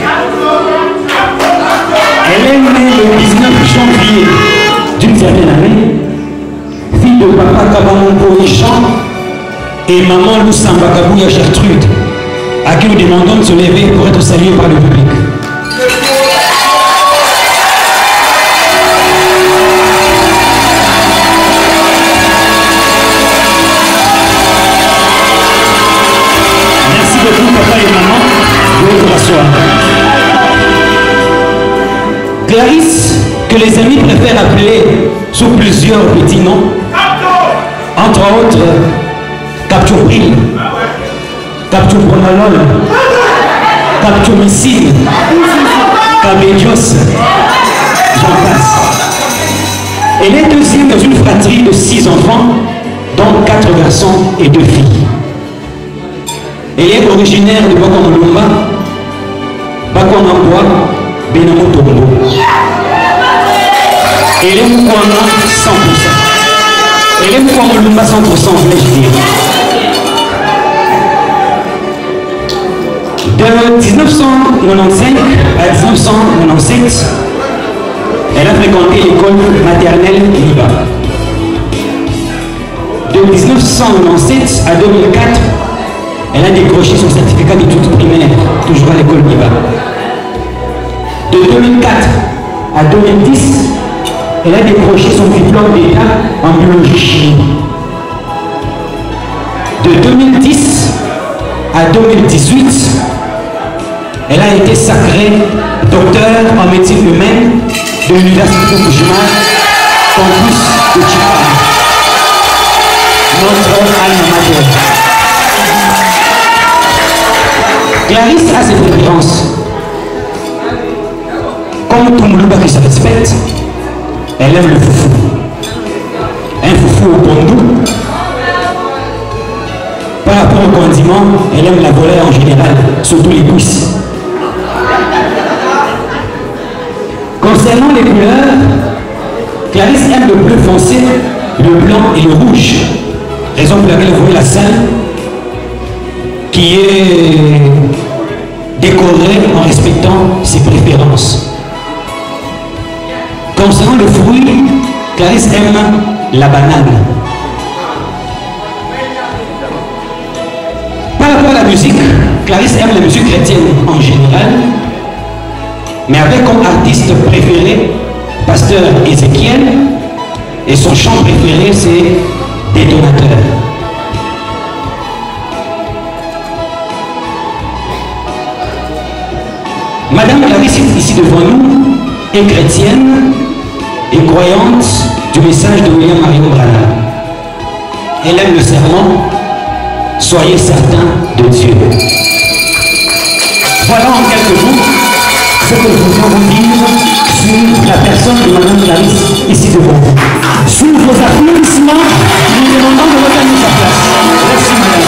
Elle est née le 19 janvier d'une certaine année, fille de papa Kabamon Koichan et maman Loussamba Kabouya Gertrude, à qui nous demandons de se lever pour être salués par le public. Merci beaucoup papa et maman, vous pouvez rasseoir. Clarisse, que les amis préfèrent appeler sous plusieurs petits noms, entre autres Capture-Bril, Capture-Pronalol, Capture-Missile, Cabedios, j'en passe. Elle est deuxième dans une fratrie de 6 enfants, dont 4 garçons et 2 filles. Elle est originaire de Bakwamulumba, Bakwamangwa, Benamotombo. Elle est Moukwama 100%. Elle est Moukwamulumba 100%, vais-je dire. De 1995 à 1997, elle a fréquenté l'école maternelle Liba. De 1997 à 2004, elle a décroché son certificat d'études primaires, toujours à l'école Liba. De 2004 à 2010, elle a décroché son diplôme d'État en biologie-chimie. De 2010 à 2018, elle a été sacrée docteur en médecine humaine de l'Université Fukushima, campus de Chipara. Notre alma mater. Clarisse a ses préférences. Comme tout Moulouba qui se respecte, elle aime le foufou. Un foufou au pondou. Par rapport au condiment, elle aime la volaille en général, surtout les cuisses. Concernant les couleurs, Clarisse aime le bleu foncé, le blanc et le rouge. Raison pour laquelle vous voyez la salle qui est décorée en respectant ses préférences. Concernant le fruit, Clarisse aime la banane. Par rapport à la musique, Clarisse aime la musique chrétienne en général, mais avec comme artiste préféré Pasteur Ézéchiel, et son chant préféré c'est Détonateur. Madame Clarisse ici devant nous est chrétienne et croyante du message de William Marion Branham. Elle aime le serment « Soyez certains de Dieu ». Voilà en quelques mots ce que nous voulons vous dire sur la personne de Madame Clarisse ici devant vous. Sous vos applaudissements, nous demandons de regagner sa place. Merci madame.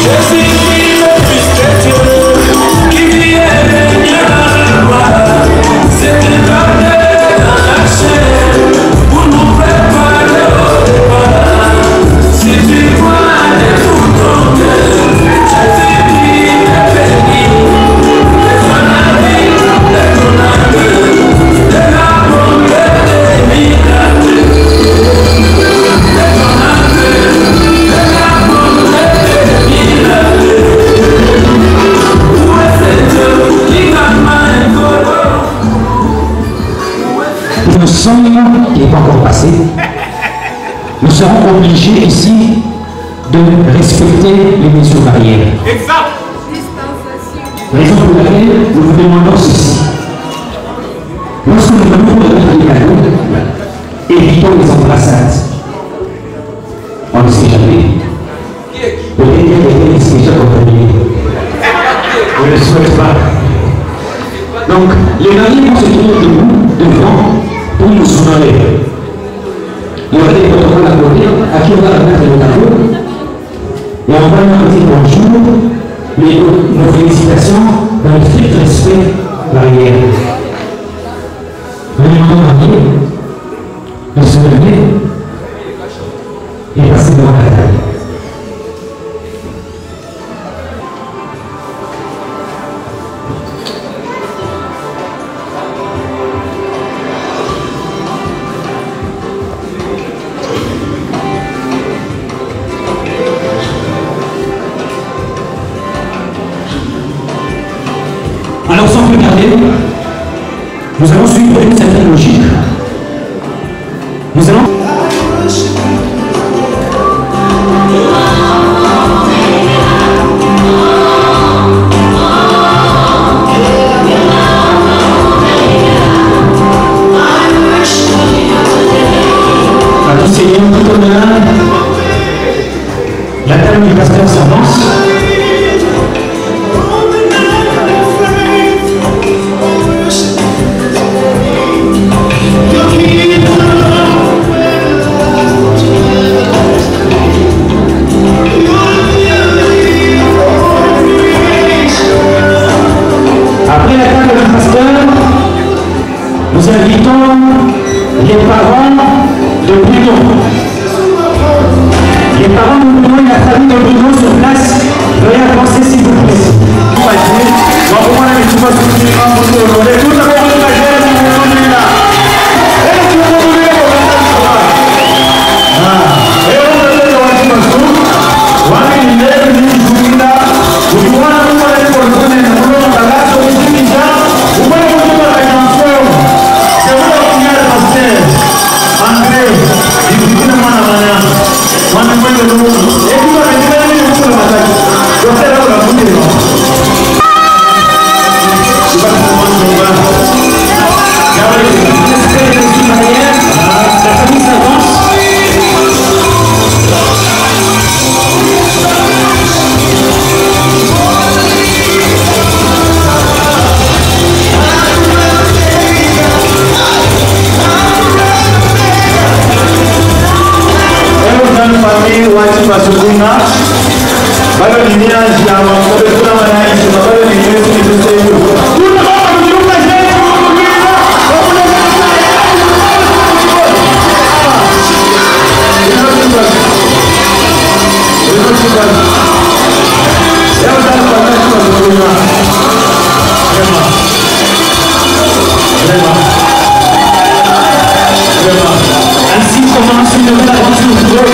Je suis le fils de Dieu qui vient régner dans la gloire. C'est une bataille dans la chair pour nous préparer au départ. Si tu vois de tout ton cœur, je t'ai dit de bénir. De ton avis, de ton amour, de la bonté des miracles. De ton amour, de la bonté des miracles. Où est cet Dieu qui m'a Nous sommes, qui n'est pas encore passé, nous serons obligés ici de respecter les mesures barrières. Exact. Raison pour laquelle nous vous demandons ceci. Lorsque nous venons de mettre les cadeaux, évitons les embrassades. On ne sait jamais. déjà contaminé. Je ne le souhaite pas. Donc, les mariés vont se tenir debout, devant, pour nous honorer. Il y aura des protocoles à côté, à qui on va remettre le cadeau. Et on va leur dire bonjour, mais nos félicitations dans le strict respect barrière. Venez maintenant marier, de se lever et passer devant la table. Alors sans plus tarder, nous allons suivre une certaine logique. Nous allons... À tout Seigneur, tout honneur, la table du pasteur s'avance. Après la table du pasteur, nous invitons les parents de Bruno. Les parents de Bruno et la famille de Bruno sur place, veuillez avancer s'il vous plaît. Ainsi commence une nouvelle aventure.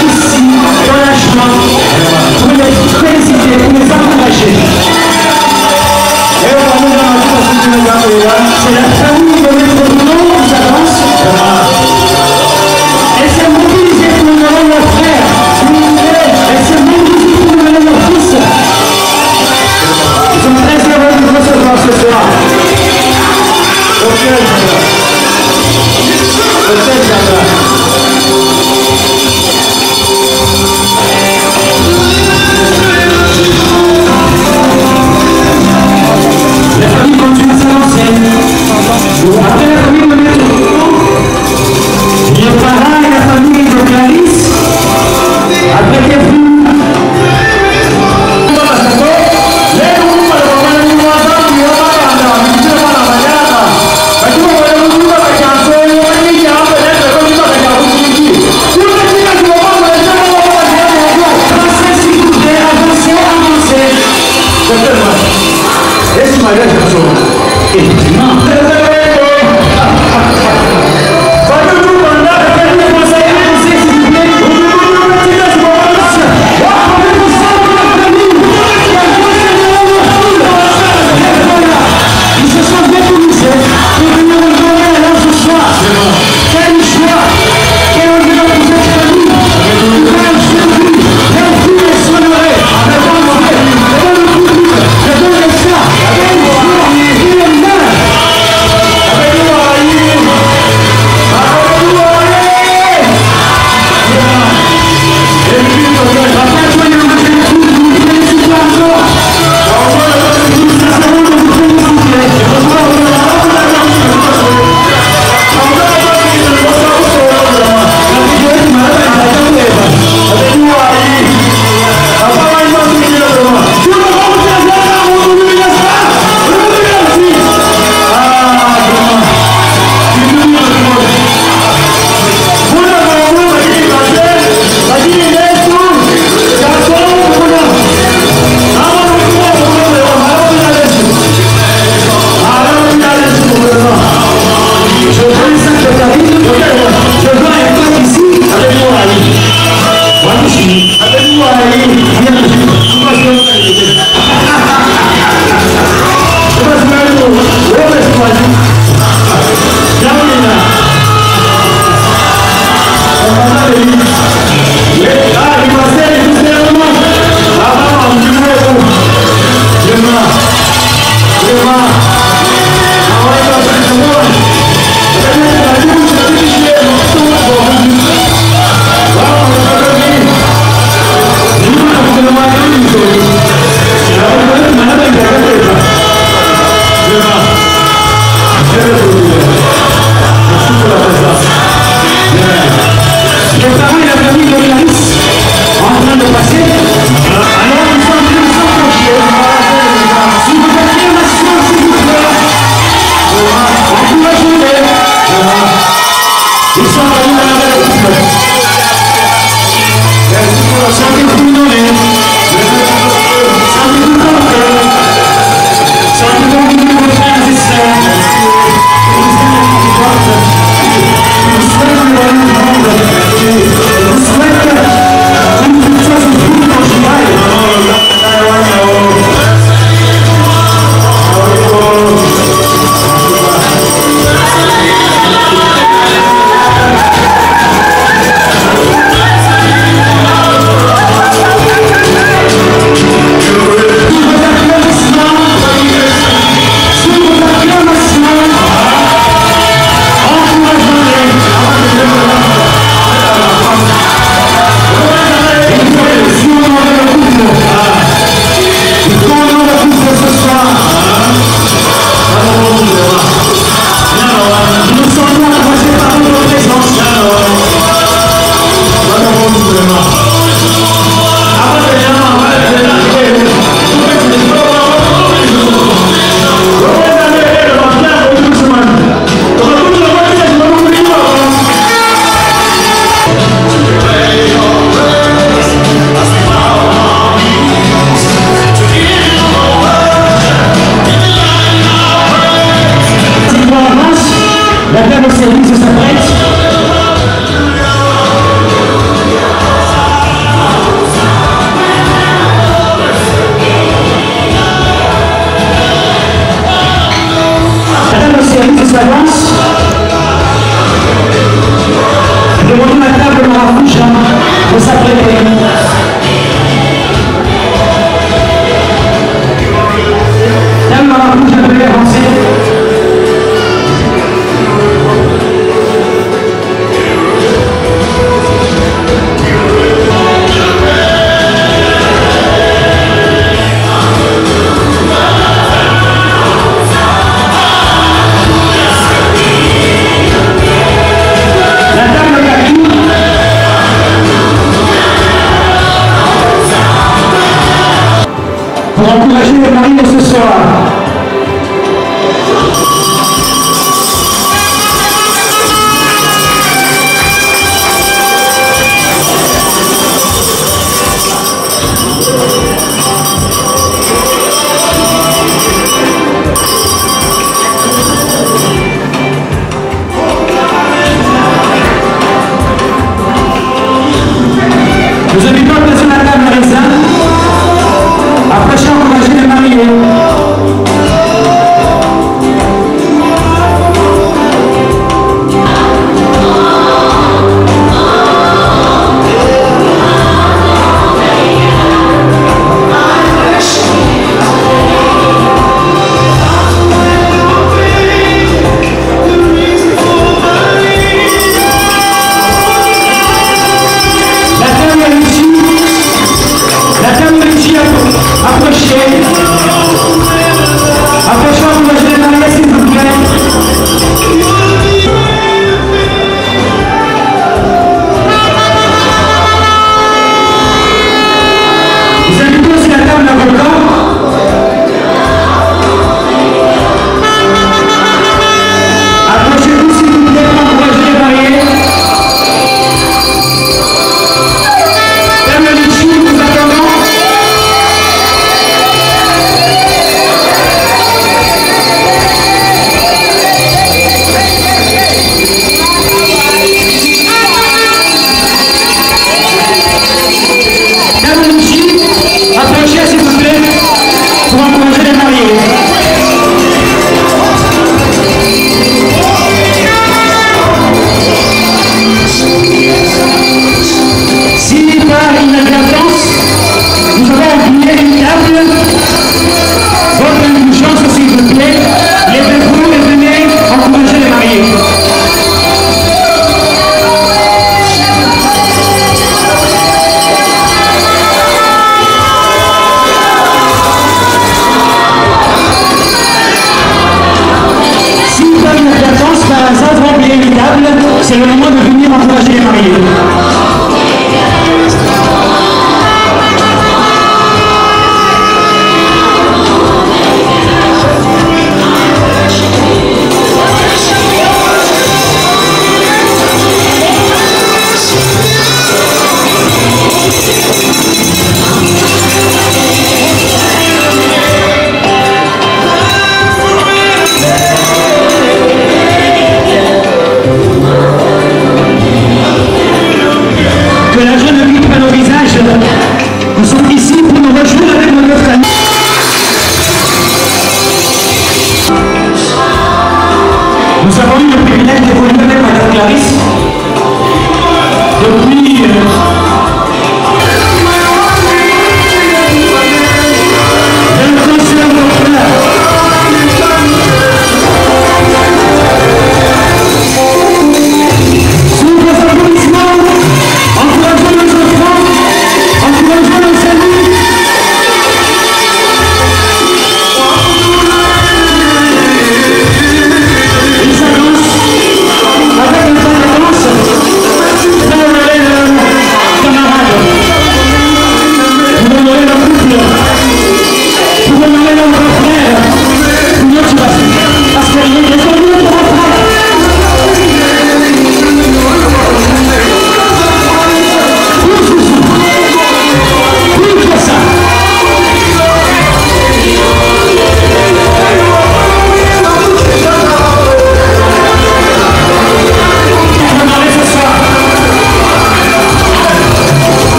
Ici, dans la joie, pour les féliciter, pour les encourager. C'est la famille de notre nom qui s'avance. Et c'est mobilisé pour nous donner la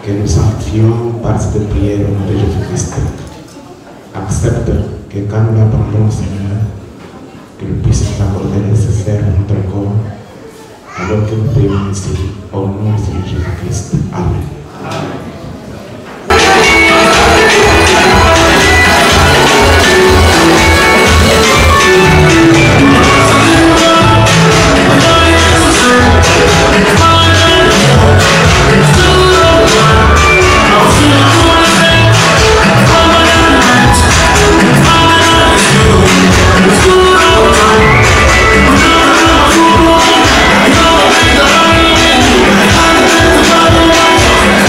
que nous sanctifions par cette prière au nom de Jésus-Christ. Accepte que quand nous l'attendons, Seigneur, que nous puissions nous accorder le nécessaire pour notre corps, alors que nous prions ici, au nom de Jésus-Christ. Amen. Amen. We'll be right back.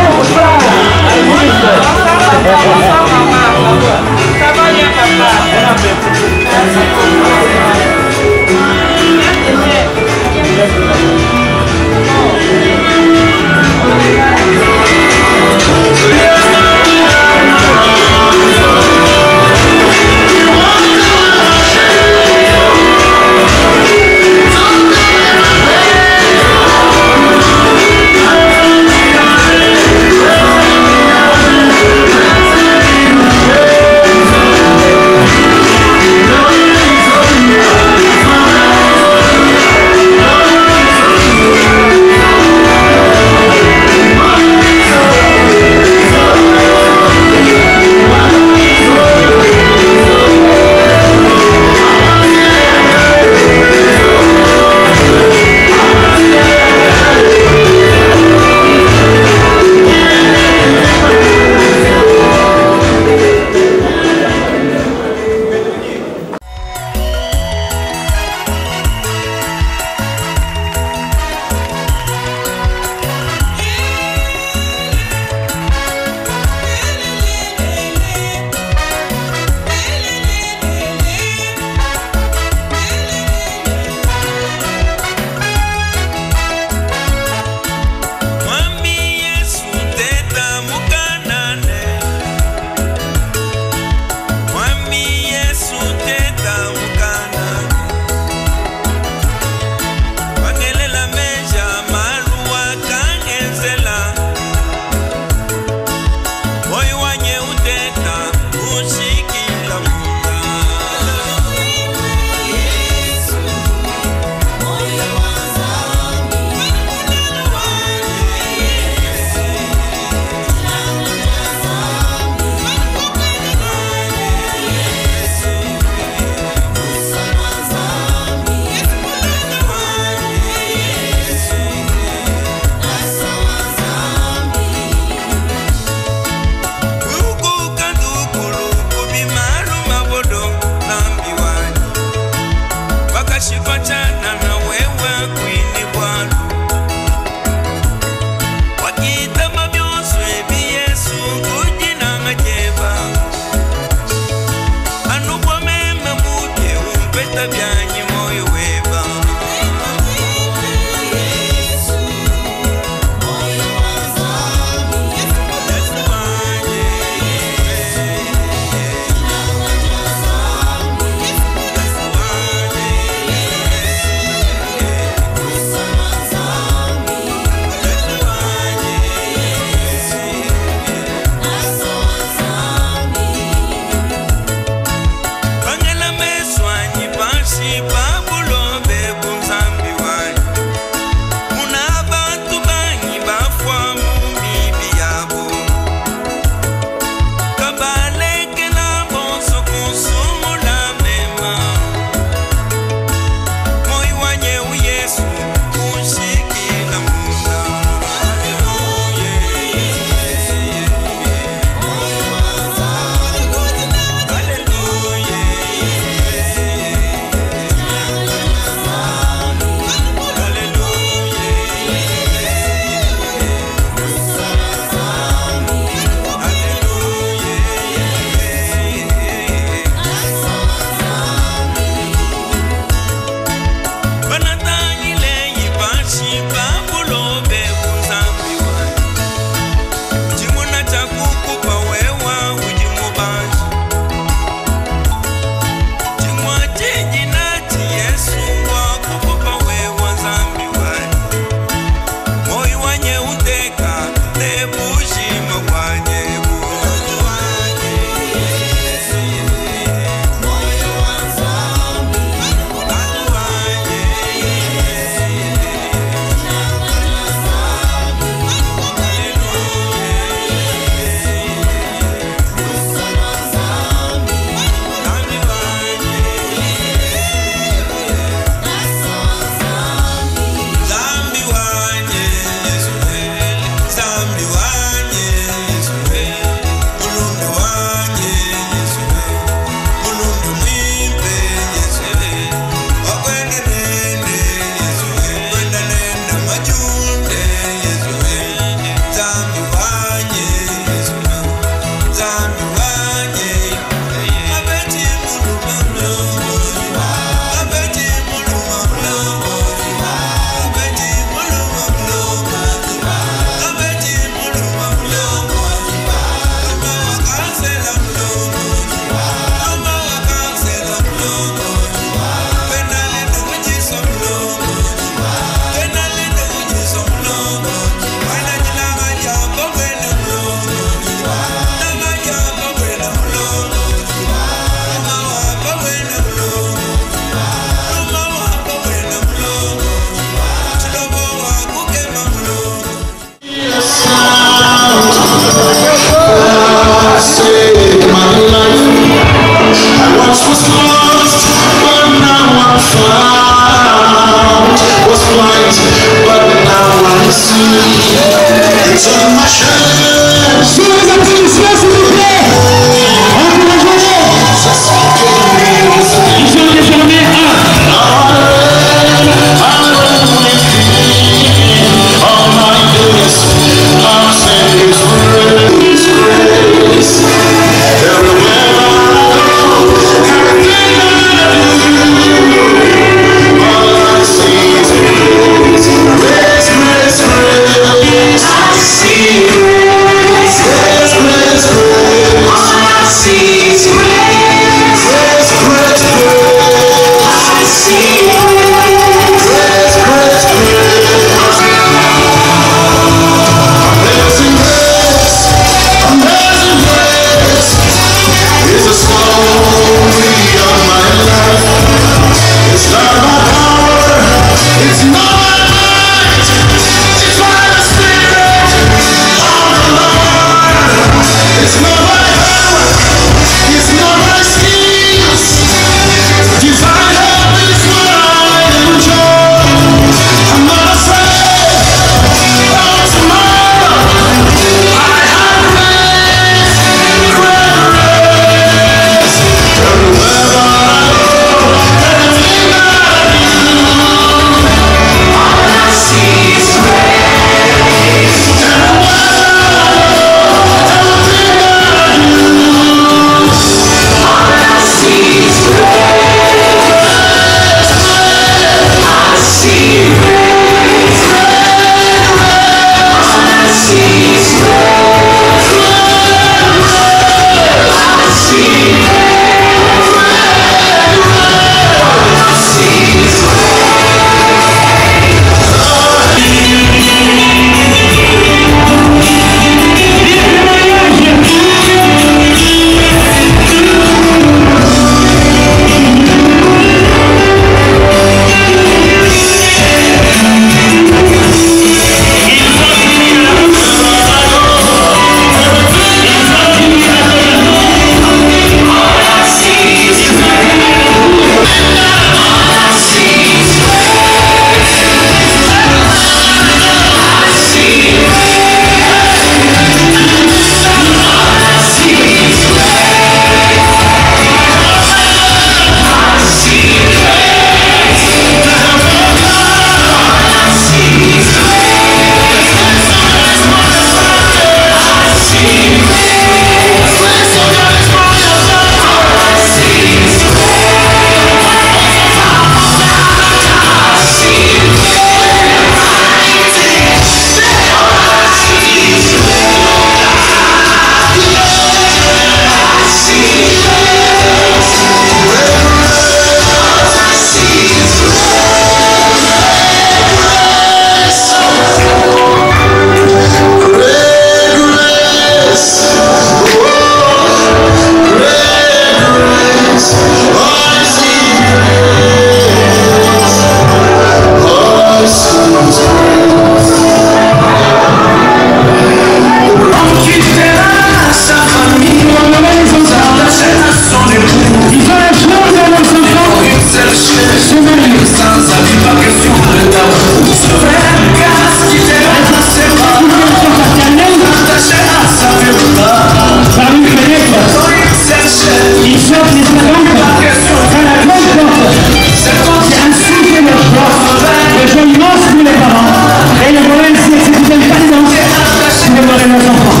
leurs enfants.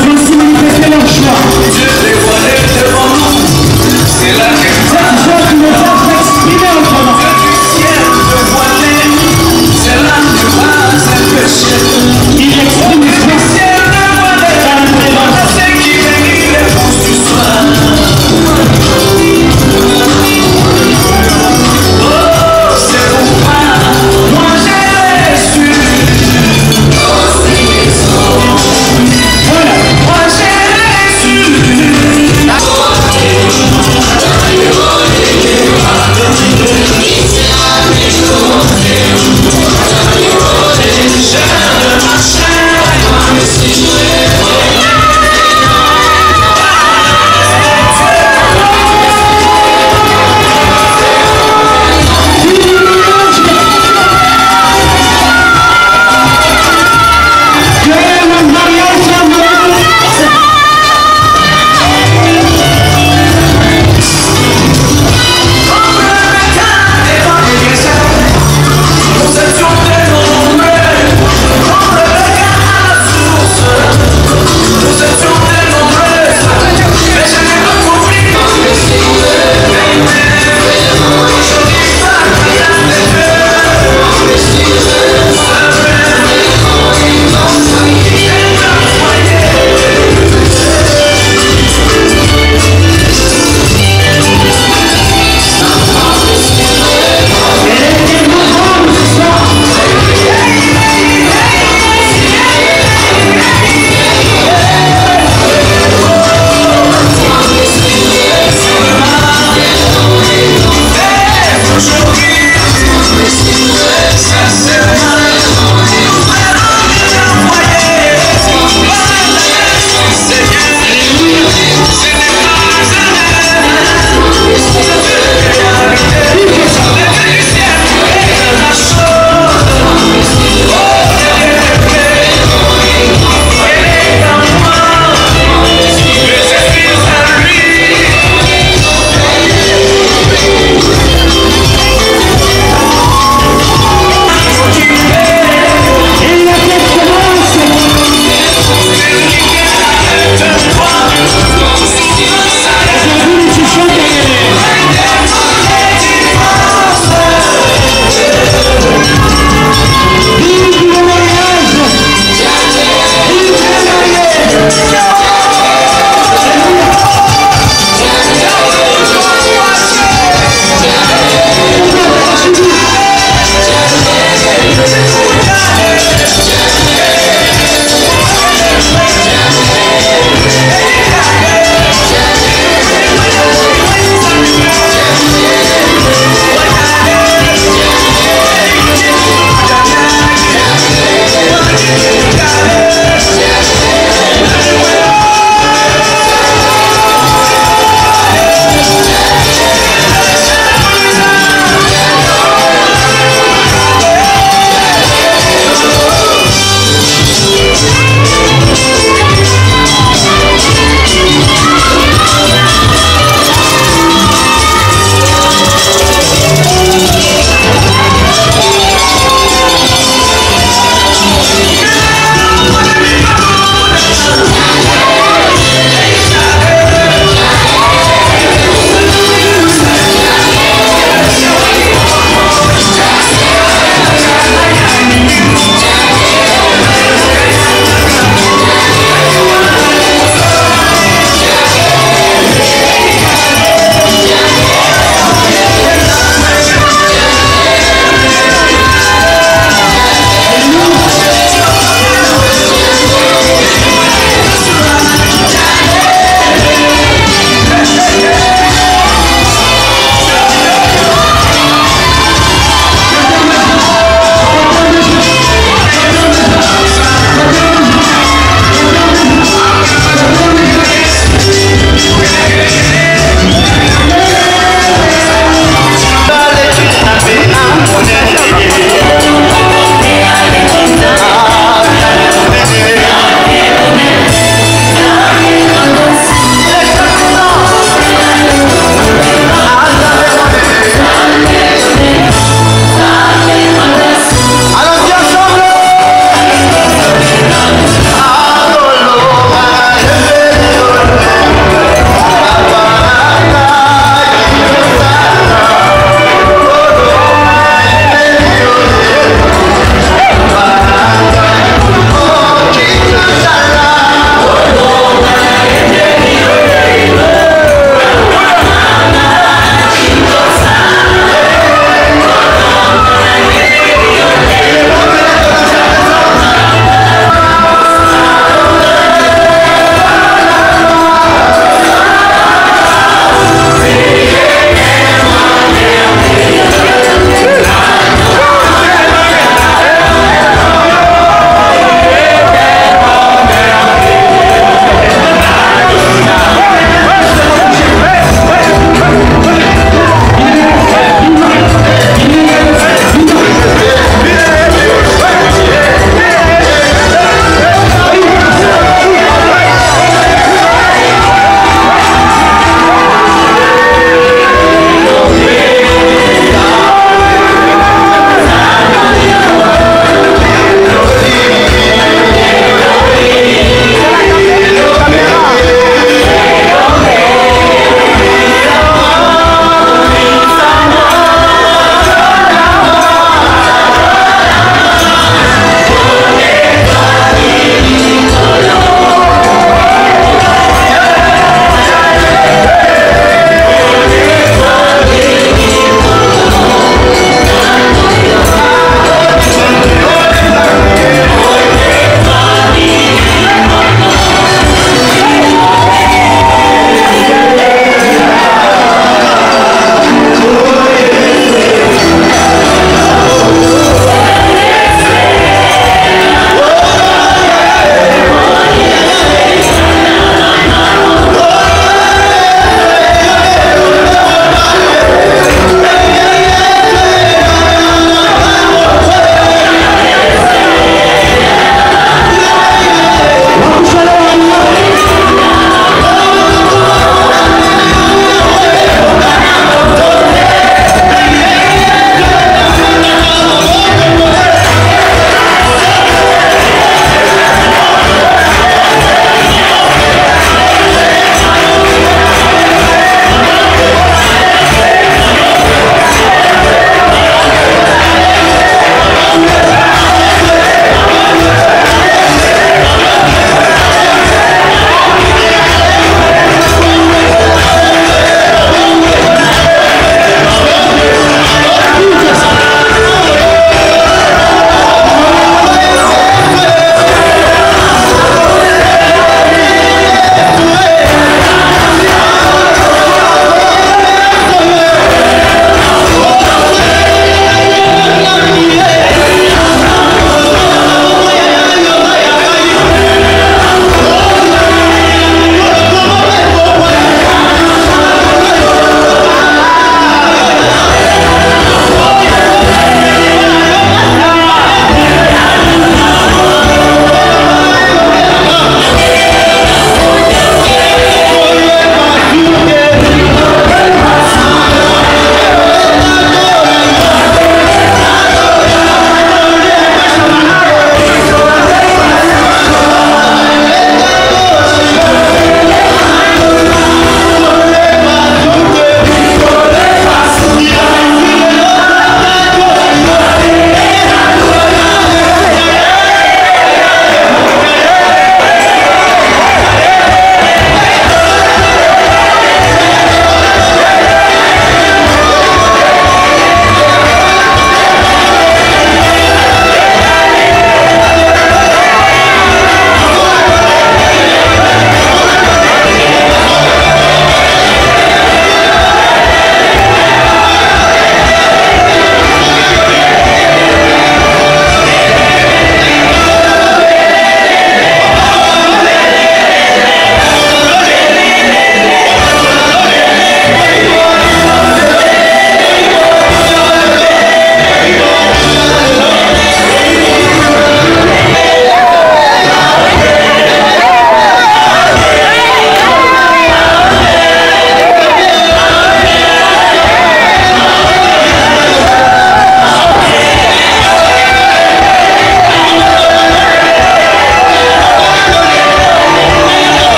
Pour ainsi manifester leur joie. Cette joie qui ne peut pas s'exprimer autrement. Il exprime Oh, c'est pourquoi moi j'ai su.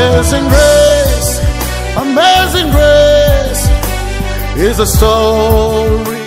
Amazing grace, amazing grace is a story